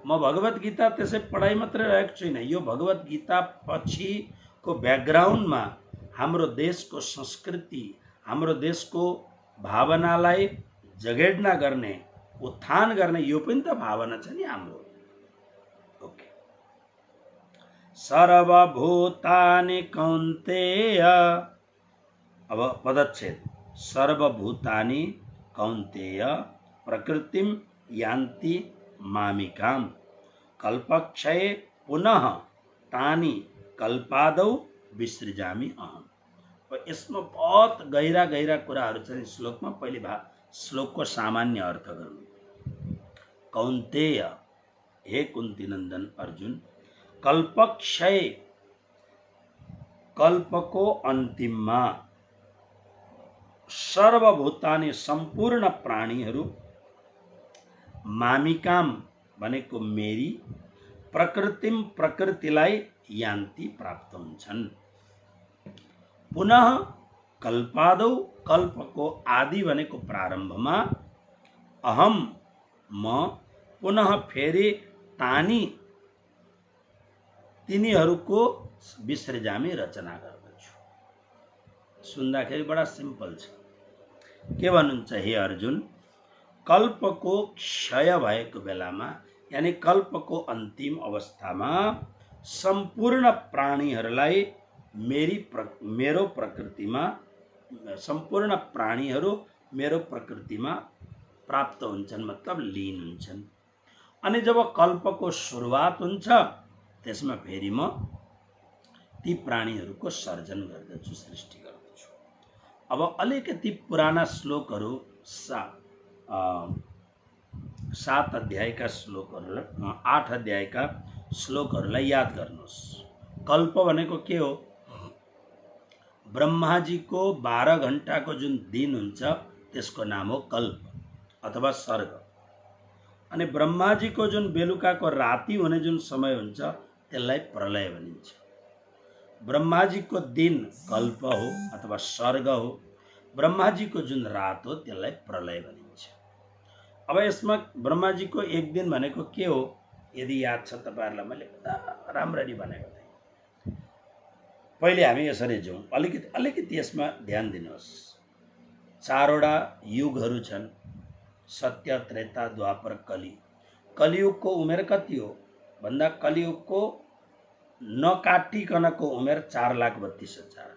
म भगवत गीता त्यसै पढाइ मात्रै रहेको छुइनँ। यो भगवत गीता पछिको ब्याकग्राउन्डमा हाम्रो देशको संस्कृति, हाम्रो देशको भावनालाई जगेड्ना गर्ने, उत्थान गर्ने यो पनि त भावना छ नि हाम्रो। ओके। सर्वभूतानि कौन्तेय, अब पदच्छेद। सर्वभूतानि कौन्तेय प्रकृतिं यान्ति मामिकाम् कल्पक्षये पुनः तानि कल्पादौ विसृजामि अहम्। यसमा बहुत गहिरा कुराहरू छन् श्लोकमा। पहिले श्लोकको सामान्य अर्थ गरौँ। कौन्तेय, हे कुन्ती नन्दन अर्जुन, कल्पक्षय, कल्पको अन्तिममा सर्वभूतानि, सम्पूर्ण प्राणीहरू, मामिकाम भनेको मेरी, प्रकृतिम, प्रकृतिलाई, यान्ति प्राप्त हुन्छन्, पुनः कल्पादौ, कल्पको आदि भनेको प्रारम्भमा, अहम म, पुनः फेरि तानी तिनीहरूको विसृजामी रचना गर्दछु। सुन्दाखेरि बडा सिम्पल छ। के भन्नुहुन्छ हे अर्जुन, कल्पको क्षय भएको बेलामा यानी कल्पको अन्तिम अवस्थामा सम्पूर्ण प्राणीहरूलाई मेरो प्रकृतिमा सम्पूर्ण प्राणीहरू मेरो प्रकृतिमा प्राप्त हुन्छन्, मतलब लीन हुन्छन्। अनि जब कल्पको सुरुवात हुन्छ त्यसमा फेरि म ती प्राणीहरूको सर्जन गर्दछु, सृष्टि गर्दछु। अब अलिकति पुराना श्लोकहरू 7 अध्यायका श्लोकहरूलाई 8 अध्यायका श्लोकहरूलाई याद गर्नुहोस्। कल्प भनेको के हो? ब्रह्माजीको 12 घण्टाको जुन दिन हुन्छ त्यसको नाम हो कल्प अथवा सर्ग। अनि ब्रह्माजीको जुन बेलुकाको राति हुने जुन समय हुन्छ त्यसलाई प्रलय भनिन्छ। ब्रह्माजीको दिन कल्प हो अथवा सर्ग हो, ब्रह्माजीको जुन रात हो त्यसलाई प्रलय भनिन्छ। अब यसमा ब्रह्माजीको एक दिन भनेको के हो? यदि याद छ तपाईहरुलाई मैले राम्ररी भनेको थिएँ। पहिले हामी यसरी जाउँ, अलिकति यसमा ध्यान दिनुहोस्। 4 वटा युगहरू छन्, सत्य, त्रेता, द्वापर, कली। कलियुगको उमेर कति हो भन्दा कलियुगको नकाटिकनको उमेर 4,32,000,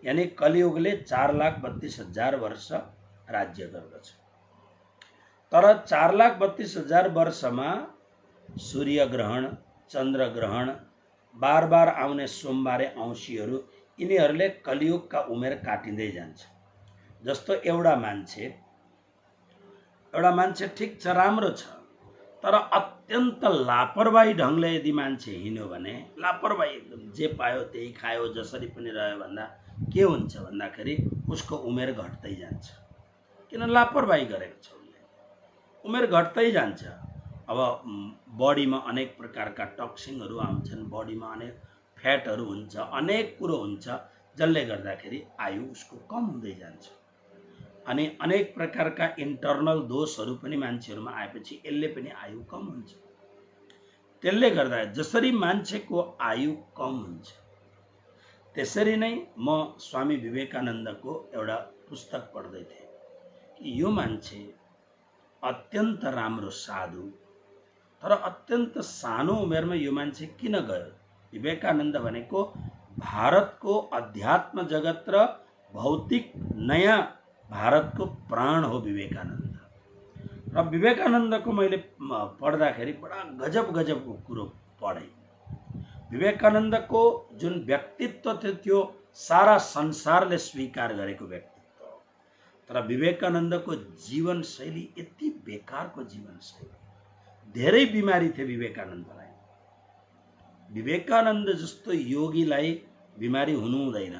यानी कलियुगले 4,32,000 वर्ष राज्य गर्दछ। तर 4,32,000 वर्षमा सूर्य ग्रहण, चन्द्र ग्रहण, बार बार आउने सोमबारे औँसीहरू, यिनीहरूले कलियुगका उमेर काटिँदै जान्छ। जस्तो एउटा मान्छे ठिक छ, राम्रो छ, तर अत्यन्त लापरवाही ढङ्गले यदि मान्छे हिँड्यो भने, लापरवाही एकदम जे पायो त्यही खायो, जसरी पनि रह्यो भन्दा के हुन्छ भन्दाखेरि उसको उमेर घट्दै जान्छ। किन? लापरवाही गरेको छ उसले, उमेर घट्दै जान्छ। अब बडीमा अनेक प्रकारका टक्सिनहरू आउँछन्, बडीमा अनेक फ्याटहरू हुन्छ, अनेक कुरो हुन्छ, जसले गर्दाखेरि आयु उसको कम हुँदै जान्छ। अनि अनेक प्रकारका इन्टर्नल दोषहरू पनि मान्छेहरूमा आएपछि यसले पनि आयु कम हुन्छ। त्यसले गर्दा जसरी मान्छेको आयु कम हुन्छ त्यसरी नै म स्वामी विवेकानन्दको एउटा पुस्तक पढ्दै थिएँ कि यो मान्छे अत्यन्त राम्रो साधु, तर अत्यन्त सानो उमेरमा यो मान्छे किन गयो? विवेकानन्द भनेको भारतको अध्यात्म जगत र भौतिक नयाँ भारतको प्राण हो विवेकानन्द। र विवेकानन्दको मैले पढ्दाखेरि बडा गजबको कुरो पढेँ। विवेकानन्दको जुन व्यक्तित्व थियो त्यो सारा संसारले स्वीकार गरेको व्यक्तित्व हो। तर विवेकानन्दको जीवनशैली यति बेकारको जीवनशैली, धेरै बिमारी थिए विवेकानन्दलाई। विवेकानन्द जस्तो योगीलाई बिमारी हुनु हुँदैन।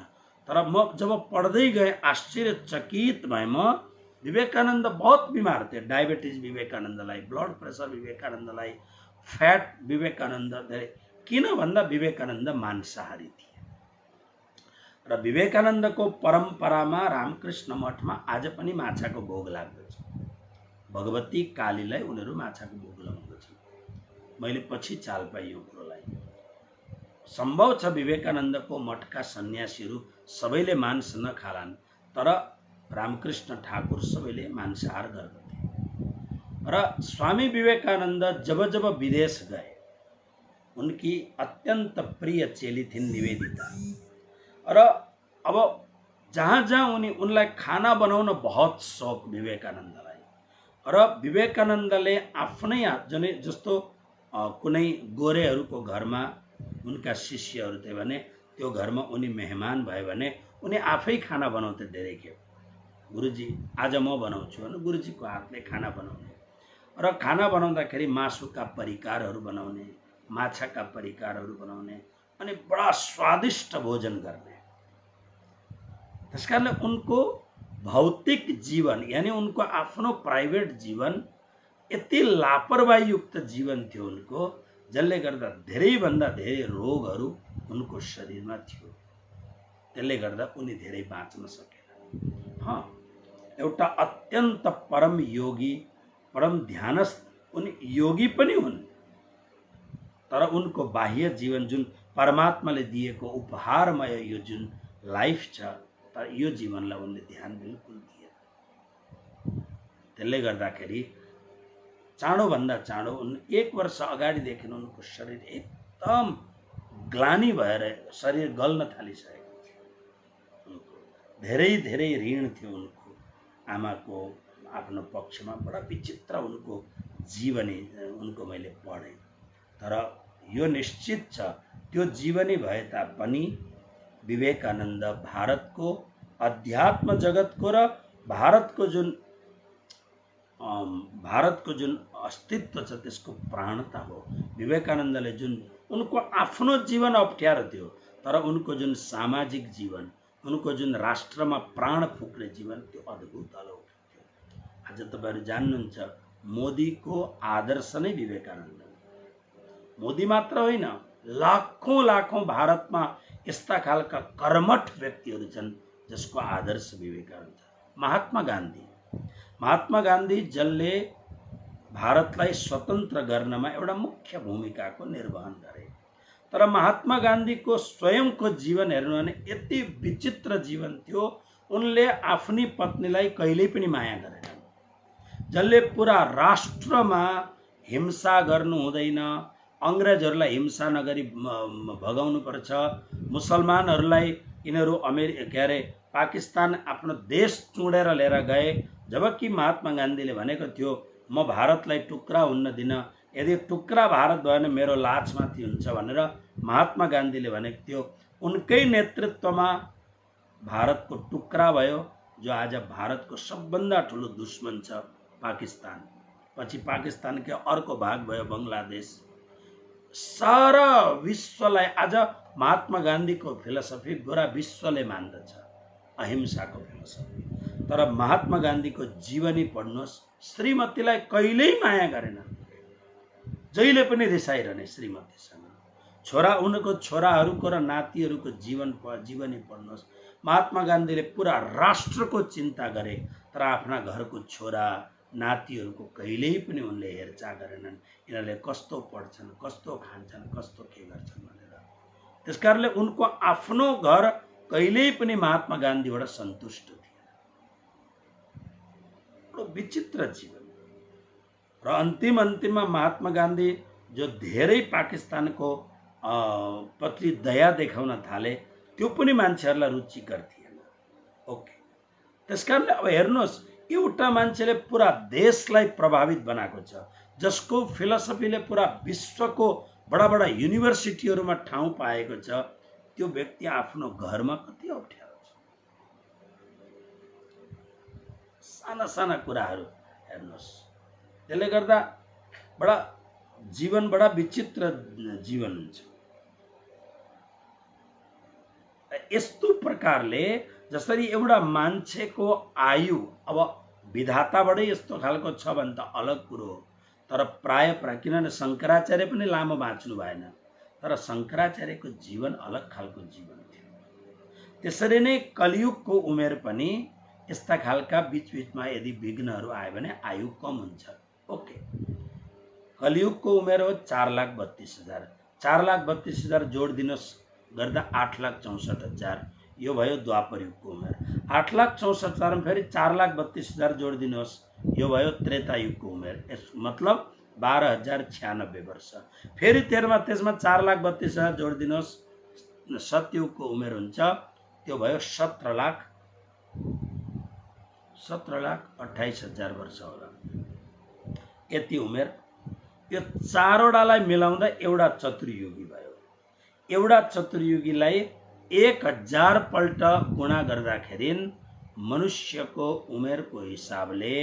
तर म जब पढ्दै गएँ आश्चर्यचकित भएँ म। विवेकानन्द बहुत बिमार थिए, डायबिटिज विवेकानन्दलाई, ब्लड प्रेसर विवेकानन्दलाई, फ्याट विवेकानन्द धेरै। किन भन्दा विवेकानन्द मांसाहारी थिए। र विवेकानन्दको परम्परामा रामकृष्ण मठमा आज पनि माछाको भोग लाग्दछ। भगवती कालीलाई उनीहरू माछाको भोग लगाउँदछन्। मैले पछि चाल पाएँ यो कुरोलाई। सम्भव छ विवेकानन्दको मठका सन्यासीहरू सबैले मांस नखालान्, तर रामकृष्ण ठाकुर सबैले मांसाहार गर्दथे। र स्वामी विवेकानन्द जब विदेश गए, उनकी अत्यन्त प्रिय चेली थिइन् निवेदिता। र अब जहाँ उनलाई खाना बनाउन बहुत शौक विवेकानन्दलाई। र विवेकानन्दले आफ्नै जस्तो कुनै गोरेहरूको घरमा उनका शिष्यहरू थिए भने त्यो घरमा उनी मेहमान भए भने उनी आफै खाना बनाउँथे धेरै खेप। गुरुजी आज म बनाउँछु भने गुरुजीको हातले खाना बनाउने, र खाना बनाउँदाखेरि मासुका परिकारहरू बनाउने, माछाका परिकारहरू बनाउने, अनि बडा स्वादिष्ट भोजन गर्ने। त्यसकारणले उनको भौतिक जीवन यानी उनको आफ्नो प्राइभेट जीवन यति लापरवाही युक्त जीवन थियो उनको, जसले गर्दा धेरैभन्दा धेरै रोगहरू उनको शरीरमा थियो। त्यसले गर्दा उनी धेरै बाँच्न सकेनन्। एउटा अत्यन्त परम योगी, परम ध्यानस्थ उनी योगी पनि हुन्, तर उनको बाह्य जीवन जुन परमात्माले दिएको उपहारमय यो जुन लाइफ छ, तर यो जीवनलाई उनले ध्यान बिल्कुल दिएन। त्यसले गर्दाखेरि चाँडोभन्दा चाँडो 1 वर्ष अगाडिदेखि उनको शरीर एकदम ग्लानी भएर शरीर गल्न थालिसकेको थियो। उनको धेरै धेरै ऋण थियो उनको आमाको आफ्नो पक्षमा। बडा विचित्र उनको जीवनी उनको मैले पढेँ। तर यो निश्चित छ त्यो जीवनी भए तापनि विवेकानन्द भारतको अध्यात्म जगतको र भारतको जुन अस्तित्व छ त्यसको प्राणता हो। विवेकानन्दले जुन उनको आफ्नो जीवन अप्ठ्यारो थियो तर उनको जुन सामाजिक जीवन, उनको जुन राष्ट्रमा प्राण फुक्ने जीवन, त्यो अद्भुत अलौकिक थियो। आज तपाईहरु जान्नुहुन्छ मोदीको आदर्श नै विवेकानन्द। मोदी मात्र होइन, लाखौं लाखौं भारतमा यस्ता खालका कर्मठ व्यक्तिहरू छन् जसको आदर्श विवेकानन्द। महात्मा गान्धी जसले भारतलाई स्वतन्त्र गर्नमा एउटा मुख्य भूमिकाको निर्वहन गरे। तर महात्मा गान्धीको स्वयंको जीवन हेर्नु भने यति विचित्र जीवन थियो। उनले आफ्नी पत्नीलाई कहिल्यै पनि माया गरेनन्। जसले पुरा राष्ट्रमा हिंसा गर्नु हुँदैन, अंग्रेजहरूलाई हिंसा नगरी भगाउनु पर्छ, मुसलमानहरूलाई यिनीहरू पाकिस्तान आफ्नो देश चुडेर लिएर गए। जबकि महात्मा गान्धीले भनेको थियो म भारतलाई टुक्रा हुन्न दिन, यदि टुक्रा भारत भयो भने मेरो लाजमाथि हुन्छ भनेर महात्मा गान्धीले भनेको थियो। उनकै नेतृत्वमा भारतको टुक्रा भयो, जो आज भारतको सबभन्दा ठुलो दुश्मन छ पाकिस्तान। पछि पाकिस्तानकै अर्को भाग भयो बङ्गलादेश। सारा विश्वलाई आज महात्मा गान्धीको फिलोसफी गोरा विश्वले मान्दछ, अहिंसाको फिलोसफी। तर महात्मा गान्धीको जीवनी पढ्नुहोस्, श्रीमतीलाई कहिल्यै माया गरेनन्, जहिले पनि रिसाइरहने श्रीमतीसँग। उनको छोराहरूको र नातिहरूको जीवनी पढ्नुहोस्। महात्मा गान्धीले पुरा राष्ट्रको चिन्ता गरे, तर आफ्ना घरको छोरा नातिहरूको कहिल्यै पनि उनले हेरचाह गरेनन्। यिनीहरूले कस्तो पढ्छन्, कस्तो खान्छन्, कस्तो के गर्छन् भनेर। त्यसकारणले उनको आफ्नो घर कहिल्यै पनि महात्मा गान्धीबाट सन्तुष्ट थिएन। विचित्र जीवन। र अन्तिममा महात्मा गान्धी जो धेरै पाकिस्तानको प्रति दया देखाउन थाले, त्यो पनि मान्छेहरूलाई रुचिकर थिएन। ओके, त्यसकारणले अब हेर्नुहोस्, एउटा मान्छेले पुरा देशलाई प्रभावित बनाएको छ, जसको फिलोसफीले पुरा विश्वको बडा बडा युनिभर्सिटीहरूमा ठाउँ पाएको छ, त्यो व्यक्ति आफ्नो घरमा कति अप्ठ्यारो छ। साना साना कुराहरू हेर्नुहोस्। त्यसले गर्दा जीवन बडा विचित्र जीवन हुन्छ। यस्तो प्रकारले जसरी एउटा मान्छेको आयु अब विधाताबाटै यस्तो खालको छ भने त अलग कुरो हो। तर प्राय किनभने शङ्कराचार्य पनि लामो बाँच्नु भएन, तर शङ्कराचार्यको जीवन अलग खालको जीवन थियो। त्यसरी नै कलियुगको उमेर पनि यस्ता खालका बीचमा यदि विघ्नहरू आयो भने आयु कम हुन्छ। ओके, कलियुगको उमेर हो 4,32,000। 4,32,000 जोड दिनुहोस् गर्दा 8,64,000, यो भयो द्वापर युगको उमेर। 8,64,000 फेरि 4,32,000 जोड दिनुहोस्, यो भयो त्रेता युगको उमेर। मतलब 12,096 वर्ष। फेरि त्यसमा 4,32,000 जोड दिनुहोस्, सतयुगको उमेर हुन्छ, त्यो भयो 17,28,000 वर्ष होला। यति उमेर। यो चारवटालाई मिलाउँदा एउटा चतुर्युगी भयो। एउटा चतुर्युगीलाई 1000 पल्ट गुणा गर्दाखेरि मनुष्यको उमेरको हिसाबले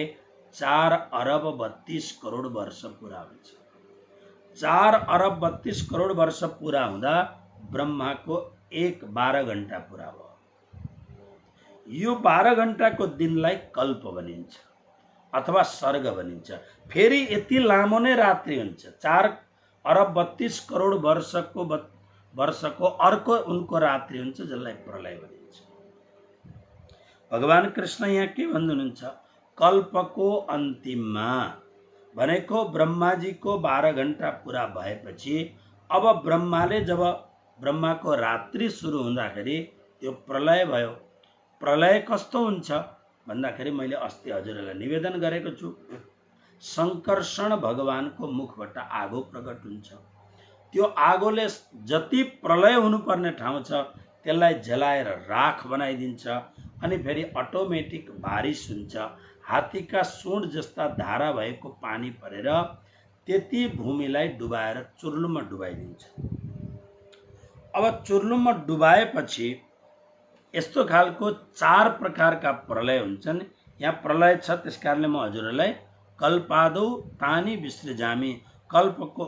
4,32,00,00,000 वर्ष पुरा हुन्छ। 4,32,00,00,000 वर्ष पुरा हुँदा ब्रह्माको 12 घण्टा पुरा भयो। यो 12 घण्टाको दिनलाई कल्प भनिन्छ अथवा सर्ग भनिन्छ। फेरि यति लामो नै रात्रि हुन्छ। 4,32,00,00,000 वर्षको अर्को उनको रात्रि हुन्छ, जसलाई प्रलय भनिन्छ। भगवान कृष्ण यहाँ के भन्नुहुन्छ, कल्पको अन्तिममा भनेको ब्रह्माजीको 12 घण्टा पुरा भएपछि अब ब्रह्माले जब ब्रह्माको रात्रि सुरु हुँदाखेरि त्यो प्रलय भयो। प्रलय कस्तो हुन्छ, भन्दाखेरि मैले अस्ति हजुरहरूलाई निवेदन गरेको छु, शङ्कर्षण भगवानको मुखबाट आगो प्रकट हुन्छ। त्यो आगोले जति प्रलय हुनुपर्ने ठाउँ छ त्यसलाई जलाएर राख बनाइदिन्छ अनि फेरि अटोमेटिक बारिस हुन्छ। हात्तीका सुँड जस्ता धारा भएको पानी परेर त्यति भूमिलाई डुबाएर चुर्लुममा डुबाइदिन्छ। अब चुर्लुममा डुबाएपछि यस्तो खालको 4 प्रकारका प्रलय हुन्छन्। यहाँ प्रलय छ, त्यसकारणले म हजुरहरूलाई कल्पादौ तानी विसृजामि, कल्पको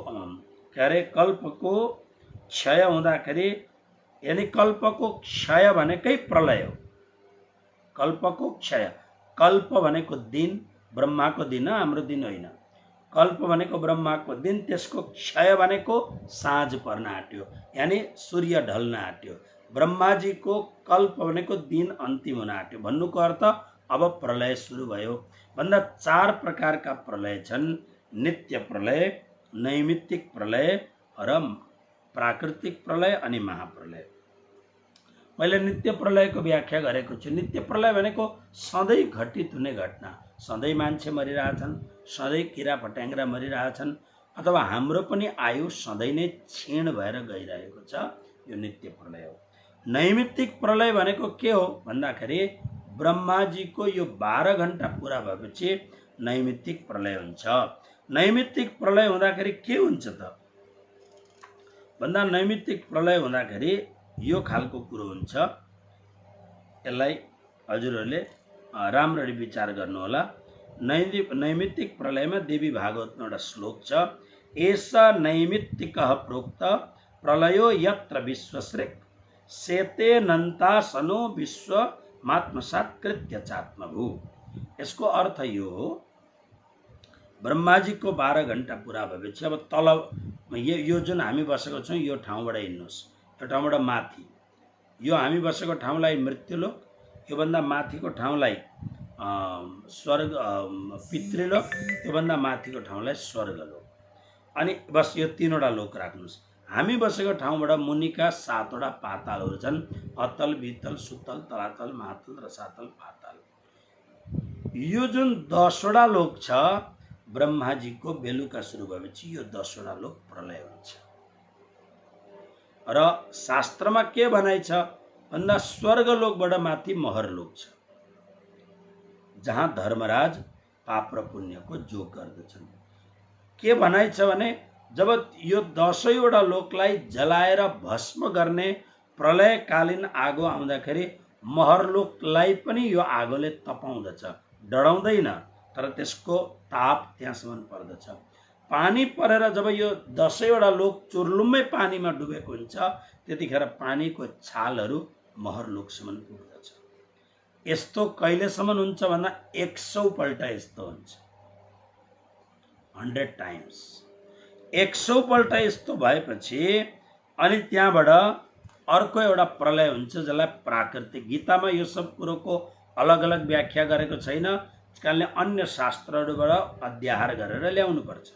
क्षय हुँदाखेरि, यानी कल्पको क्षय भनेकै प्रलय हो। कल्पको क्षय, कल्प भनेको दिन, ब्रह्माको दिन, हाम्रो दिन होइन। कल्प भनेको ब्रह्माको दिन, त्यसको क्षय भनेको साँझ पर्न आँट्यो, यानी सूर्य ढल्न आँट्यो। ब्रह्माजीको कल्प भनेको दिन अन्तिम हुन आँट्यो भन्नुको अर्थ अब प्रलय सुरु भयो। भन्दा 4 प्रकारका प्रलय छन्, नित्य प्रलय, नैमित्तिक प्रलय र प्राकृतिक प्रलय अनि महाप्रलय। मैले नित्य प्रलयको व्याख्या गरेको छु। नित्य प्रलय भनेको सधैँ घटित हुने घटना, सधैँ मान्छे मरिरहेछन्, सधैँ किरा फट्याङ्ग्रा मरिरहेछन्, अथवा हाम्रो पनि आयु सधैँ नै क्षीण भएर गइरहेको छ, यो नित्य प्रलय हो। नैमित्तिक प्रलय भनेको के हो भन्दाखेरि ब्रह्माजीको यो 12 घण्टा पुरा भएपछि नैमित्तिक प्रलय हुन्छ। नैमित्तिक प्रलय हुँदाखेरि के हुन्छ त भन्दा नैमित्तिक प्रलय हुँदाखेरि यो खालको कुरो हुन्छ। यसलाई हजुरहरूले राम्ररी विचार गर्नुहोला। नैमित्तिक प्रलयमा देवी भागवतमा एउटा श्लोक छ, एष नैमित्तिकः प्रोक्त प्रलयो यत्र विश्वसृक् सेतेनन्तासनो विश्वमात्मसात् कृत्य चात्मभू। यसको अर्थ यो हो, ब्रह्माजीको 12 घण्टा पुरा भएपछि अब तल यो जुन हामी बसेको छौँ यो ठाउँबाट हिँड्नुहोस्, यो ठाउँबाट माथि, यो हामी बसेको ठाउँलाई मृत्युलोक, योभन्दा माथिको ठाउँलाई स्वर्ग पितृलोक, त्योभन्दा माथिको ठाउँलाई स्वर्गलोक, अनि बस यो 3वटा लोक राख्नुहोस्। हामी बसेको ठाउँबाट मुनिका 7वटा पातालहरू छन्, अतल, वितल, सुतल, तलातल, महातल, रसातल, पाताल। यो जुन 10वटा लोक छ ब्रह्माजीको बेलुका सुरु भएपछि यो 10वटा लोक प्रलय हुन्छ। र शास्त्रमा के भनाइ छ भन्दा स्वर्गलोकबाट माथि महरलोक छ, जहाँ धर्मराज पाप र पुण्यको जोग गर्दछन्। के भनाइ छ भने जब यो 10वटा लोकलाई जलाएर भस्म गर्ने प्रलयकालीन आगो आउँदाखेरि महरलोकलाई पनि यो आगोले तपाउँदछ, डढाउँदैन, तर त्यसको ताप त्यहाँसम्म पर्दछ। पानी परेर जब यो 10वटा लोक चुर्लुम्मै पानीमा डुबेको हुन्छ त्यतिखेर पानीको छालहरू महरलोकसम्म पुग्दछ। यस्तो कहिलेसम्म हुन्छ भन्दा 100 पल्ट यस्तो हुन्छ, 100 टाइम्स। 100 पल्ट यस्तो भएपछि अनि त्यहाँबाट अर्को एउटा प्रलय हुन्छ जसलाई प्राकृतिक। गीतामा यो सब कुरोको अलग अलग व्याख्या गरेको छैन, त्यसकारणले अन्य शास्त्रहरूबाट अध्याहार गरेर ल्याउनु पर्छ।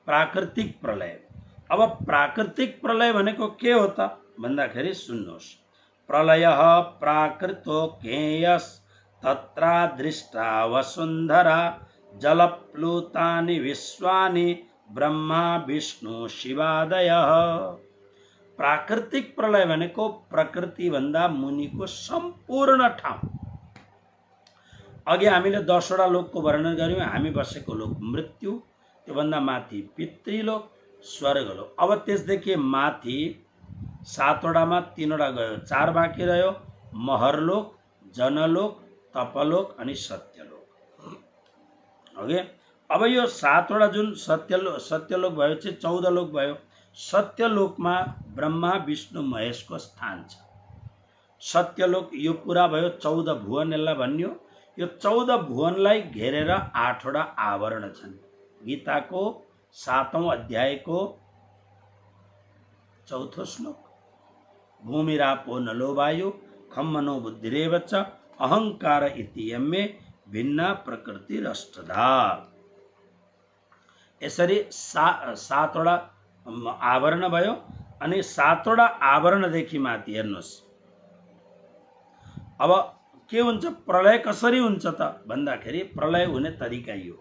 प्राकृतिक प्रलय। अब प्राकृतिक प्रलय भनेको के हो त भन्दाखेरि सुन्नुहोस्, प्रलयः प्राकृतो ज्ञेयस् तत्रा दृष्टा वसुन्धरा जलप्लुतानि विश्वानि ब्रह्मा विष्णु शिवादयः। प्राकृतिक प्रलय भनेको प्रकृति भन्दा मुनिको सम्पूर्ण ठाउँ। अघि हामीले 10वटा लोकको वर्णन गर्यौं। हामी बसेको लोक मृत्यु, त्योभन्दा माथि पितृलोक, स्वर्गलोक। अब त्यसदेखि माथि 7वटामा 3वटा गयो, 4 बाँकी रह्यो, महरलोक, जनलोक, तपलोक अनि सत्यलोक। ओके, अब यो 7वटा जुन सत्यलोक भएपछि 14 लोक भयो। सत्यलोकमा ब्रह्मा विष्णु महेशको स्थान छ। सत्यलोक यो पुरा भयो, 14 भुवन यसलाई भनियो। यो 14 भुवनलाई घेरेर 8वटा आवरण छन्। गीताको 7औं अध्यायको 4थो श्लोक, भूमिरापो नलो वायु खम मनो बुद्धिरेव च अहंकार इति यमे भिन्ना प्रकृतिरष्टधा। यसरी 7वटा आवरण भयो। अनि 7वटा आवरणदेखि माथि हेर्नुहोस्, अब के हुन्छ, प्रलय कसरी हुन्छ त भन्दाखेरि प्रलय हुने तरिका यो,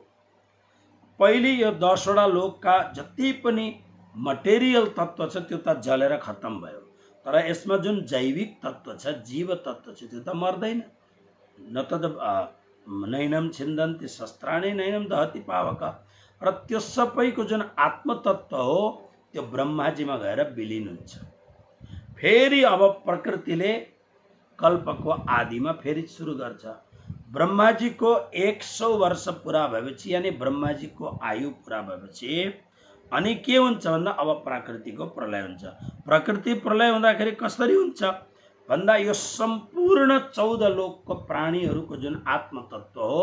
पहिले यो 10 वटा लोकका जति पनि मटेरियल तत्व छ त्यो त जलेर खत्तम भयो, तर यसमा जुन जैविक तत्व छ, जीव तत्व छ, त्यो त मर्दैन। न त नैनम छिन्दन्ति शस्त्राणि नैनम दहति पावक, र त्यो सबैको जुन आत्मतत्व हो त्यो ब्रह्माजीमा गएर विलिन हुन्छ। फेरि अब प्रकृतिले कल्पको आदिमा फेरि सुरु गर्छ। ब्रह्माजीको 100 वर्ष पुरा भएपछि, यानी ब्रह्माजीको आयु पुरा भएपछि अनि के हुन्छ भन्दा अब प्रकृतिको प्रलय हुन्छ। प्रकृति प्रलय हुँदाखेरि कसरी हुन्छ भन्दा यो सम्पूर्ण 14 लोकको प्राणीहरूको जुन आत्मतत्व हो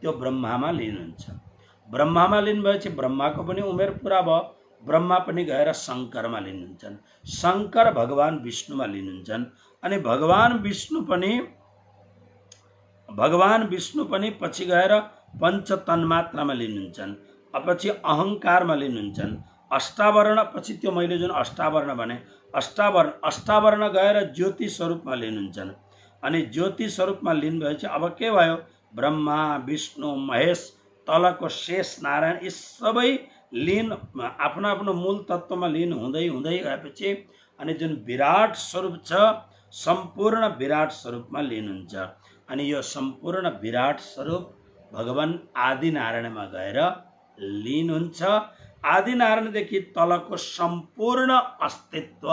त्यो ब्रह्मामा लीन हुन्छ। ब्रह्मामा लीन भएपछि ब्रह्माको पनि उमेर पुरा भयो, ब्रह्मा पनि गएर शङ्करमा लीन हुन्छन्, शङ्कर भगवान विष्णुमा लीन हुन्छन्, अनि भगवान विष्णु पनि पछि गएर पंच तन्मात्रामा लीन हुन्छन्, पछि अहंकारमा लीन हुन्छन्, अष्टावर्ण पछि त्यो मैले जुन अष्टावर्ण भने अष्टावर्ण गएर ज्योति स्वरूपमा लीन हुन्छन्, अनि ज्योति स्वरूपमा लीन भएपछि अब के भयो, ब्रह्मा विष्णु महेश तलको शेष नारायण यी सबै लीन आफ्नो आफ्नो मूल तत्वमा लीन हुँदै हुँदै गएपछि अनि जुन विराट स्वरूप छ सम्पूर्ण विराट स्वरूपमा लीन हुन्छ। अनि यो सम्पूर्ण विराट स्वरूप भगवान आदि नारायणमा गएर लीन हुन्छ। आदि नारायणदेखि तलको सम्पूर्ण अस्तित्व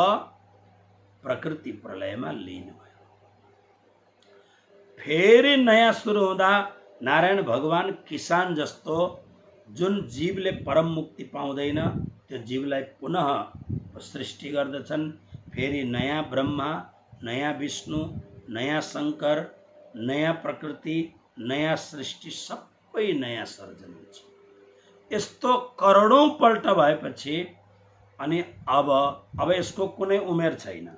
प्रकृति प्रलयमा लीन भयो। फेरि नयाँ सुरु हुँदा नारायण भगवान किसान जस्तो जुन जीवले परम मुक्ति पाउँदैन त्यो जीवलाई पुनः सृष्टि गर्दछन्। फेरि नयाँ ब्रह्मा, नयाँ विष्णु, नयाँ शङ्कर, नयाँ प्रकृति, नयाँ सृष्टि, सबै नयाँ सर्जन हुन्छ। यस्तो करोडौं पल्ट भएपछि अनि अब यसको कुनै उमेर छैन।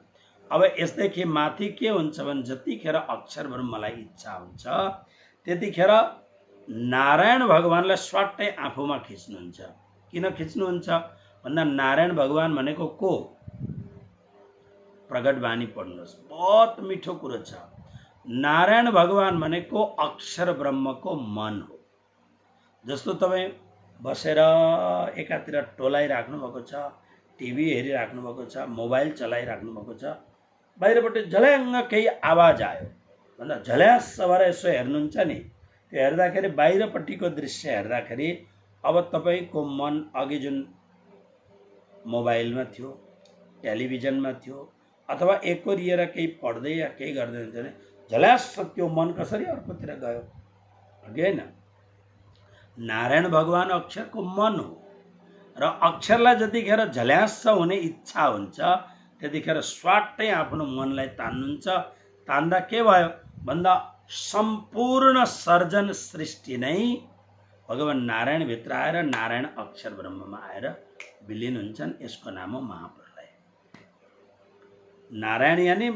अब यसदेखि माथि के हुन्छ भने जतिखेर अक्षर ब्रह्मलाई इच्छा हुन्छ त्यतिखेर नारायण भगवानलाई स्वाट्टै आफूमा खिच्नुहुन्छ। किन खिच्नुहुन्छ भन्दा नारायण भगवान भनेको को? प्रगट वाणी पढ्नुहोस्, बहुत मिठो कुरो छ। नारायण भगवान भनेको अक्षर ब्रह्मको मन हो। जस्तो तपाईँ बसेर एकातिर टोलाइराख्नु भएको छ, टिभी हेरिराख्नु भएको छ, मोबाइल चलाइराख्नु भएको छ, बाहिरबाट झल्याङ्ग केही आवाज आयो भन्दा झल्यास भएर यसो हेर्नुहुन्छ नि, त्यो हेर्दाखेरि बाहिरपट्टिको दृश्य हेर्दाखेरि अब तपाईँको मन अघि जुन मोबाइलमा थियो, टेलिभिजनमा थियो, अथवा एकोरिएर केही पढ्दै या केही गर्दै हुन्छ भने झल्यास त्यो मन कसरी अर्कोतिर गयो, अघि होइन? नारायण भगवान अक्षरको मन हो र अक्षरलाई जतिखेर झल्यास हुने इच्छा हुन्छ त्यतिखेर स्वाट्टै आफ्नो मनलाई तान्नुहुन्छ। तान्दा के भयो भन्दा सम्पूर्ण सर्जन सृष्टि नै भगवान नारायण भित्र आएर नारायण अक्षर ब्रह्ममा आएर विलीन हुन्छन्। यसको नाम हो महाप्रलय। नारायण यानी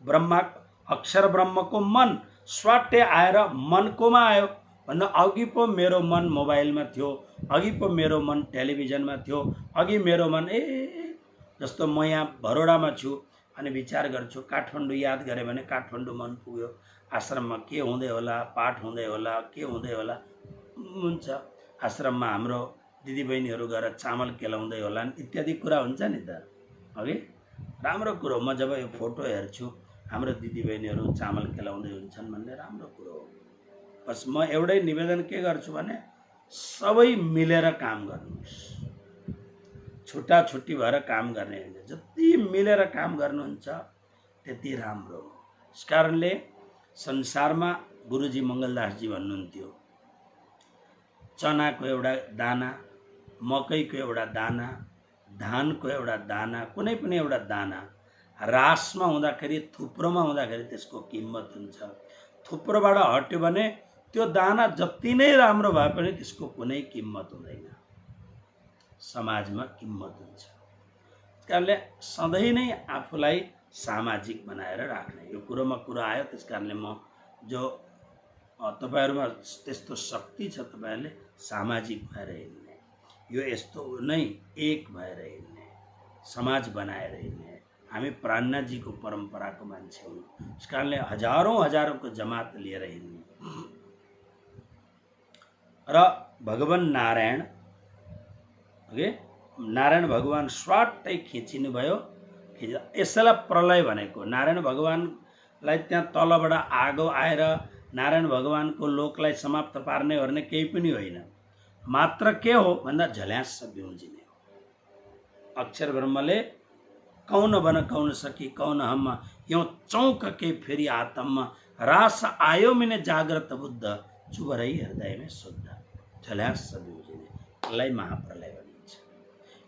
ब्रह्मा, अक्षर ब्रह्मको मन स्वाट्टै आएर मनकोमा आयो भन्दा अघि पो मेरो मन मोबाइलमा थियो, अघि पो मेरो मन टेलिभिजनमा थियो, अघि मेरो मन जस्तो म यहाँ भरोडामा छु अनि विचार गर्छु काठमाडौँ याद गरेँ भने काठमाडौँ मन पुग्यो, आश्रममा के हुँदै होला, पाठ हुँदै होला, के हुँदै होला हुन्छ, आश्रममा हाम्रो दिदीबहिनीहरू गएर चामल केलाउँदै होला इत्यादि कुरा हुन्छ नि त। अघि राम्रो कुरो, म जब यो फोटो हेर्छु हाम्रो दिदीबहिनीहरू चामल केलाउँदै हुन्छन् भन्ने राम्रो कुरो हो। बस म एउटै निवेदन के गर्छु भने सबै मिलेर काम गर्नुहोस्, छुट्टा छुट्टी भएर काम गर्ने होइन। जति मिलेर काम गर्नुहुन्छ त्यति राम्रो हो। यस कारणले संसारमा गुरुजी मङ्गलदासजी भन्नुहुन्थ्यो चनाको एउटा दाना, मकैको एउटा दाना, धानको एउटा दाना, कुनै पनि एउटा दाना रासमा हुँदाखेरि, थुप्रोमा हुँदाखेरि त्यसको किम्मत हुन्छ। थुप्रोबाट हट्यो भने त्यो दाना जति नै राम्रो भए पनि त्यसको कुनै किम्मत हुँदैन, समाजमा किम्मत हुन्छ। त्यसकारणले सधैँ नै आफूलाई सामाजिक बनाएर राख्ने यो कुरोमा कुरा आयो। त्यसकारणले म जो तपाईहरुमा त्यस्तो शक्ति छ तपाईहरुले सामाजिक भएर हिँड्ने, यो यस्तो नै एक भएर हिँड्ने, समाज बनाएर हिँड्ने, हामी प्राज्ञाजीको परम्पराको मान्छे हौँ। त्यस कारणले हजारौंको जमात लिएर हिँड्नु। र भगवान नारायण नारायण भगवान स्वाटै खिचिनु भयो। यसैलाई प्रलय भनेको। नारायण भगवानलाई त्यहाँ तलबाट आगो आएर नारायण भगवानको लोकलाई समाप्त पार्ने गर्ने केही पनि होइन। मात्र के हो भन्दा झल्यास बिउजिने हो। अक्षर ब्रह्मले कौन बन कौन सकी कौन हम यो चौक के फेरि आत्म रास आयो मिने जाग्रत बुद्ध चुबरै हृदय में शुद्ध। झल्यास बिउजिने लाई महाप्रलय भनिन्छ।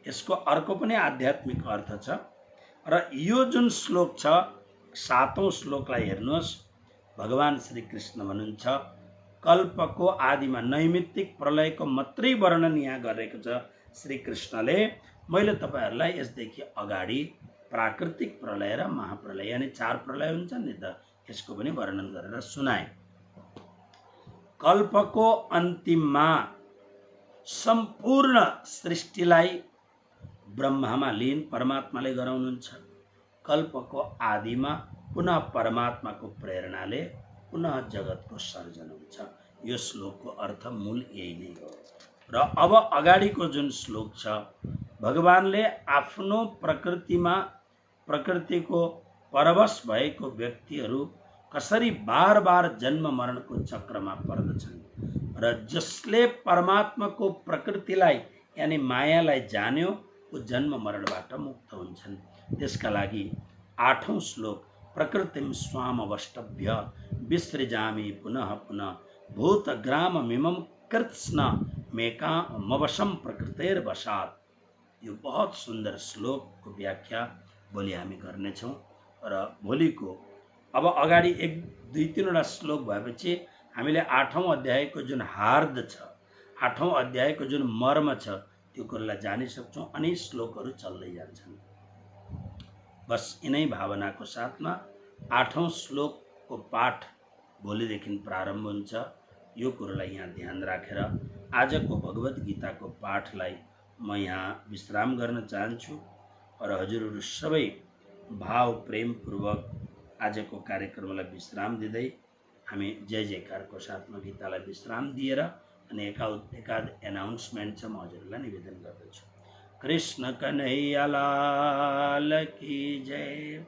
यसको अर्को पनि आध्यात्मिक अर्थ छ। र यो जुन श्लोक छ 7औं श्लोकलाई हेर्नुहोस्। भगवान श्री कृष्ण भन्नुहुन्छ कल्पको आदिमा नैमित्तिक प्रलयको मात्रै वर्णन यहाँ गरेको छ श्री कृष्णले। मैले तपाईहरुलाई यसदेखि अगाडि प्राकृतिक प्रलय र महाप्रलय यानी 4 प्रलय हुन्छ नि त, यसको पनि वर्णन गरेर सुनाए। कल्पको अन्तिममा सम्पूर्ण सृष्टिलाई ब्रह्मामा लीन परमात्माले गराउनुहुन्छ। कल्पको आदिमा पुनः परमात्माको प्रेरणाले पुनः जगतको सर्जन हुन्छ। यो श्लोकको अर्थ मूल यही नै हो। र अब अगाडिको जुन श्लोक छ भगवानले आफ्नो प्रकृतिको परवश भएको व्यक्तिहरू कसरी बार बार जन्म मरणको चक्रमा पर्दछन् र जसले परमात्माको प्रकृतिलाई यानी मायालाई जान्यो ऊ जन्म मरणबाट मुक्त हुन्छन्। त्यसका लागि 8औं श्लोक प्रकृतिम स्वामवष्टभ्य विसृजामि पुनः पुनः भूतग्राम मिमम कृत्स्न मेकामवशम प्रकृतेर्वशात्। यो बहुत सुन्दर श्लोकको व्याख्या भोलि हामी गर्नेछौँ। र भोलिको अब अगाडि 1, 2, 3 श्लोक भएपछि हामीले 8औं अध्यायको जुन हार्द छ 8औं अध्यायको जुन मर्म छ त्यो कुरालाई जानिसक्छौँ अनि श्लोकहरू चल्दै जान्छन्। बस यिनै भावनाको साथमा 8औं श्लोकको पाठ भोलिदेखि प्रारम्भ हुन्छ। यो कुरालाई यहाँ ध्यान राखेर आजको भगवत गीताको पाठलाई म यहाँ विश्राम गर्न चाहन्छु। र हजुरहरू सबै भाव प्रेमपूर्वक आजको कार्यक्रमलाई विश्राम दिँदै हामी जय जयकारको साथमा गीतालाई विश्राम दिएर अनि एकाध एनाउन्समेन्ट छ म हजुरलाई निवेदन गर्दछु। कृष्ण कन्हैया लाल की जय।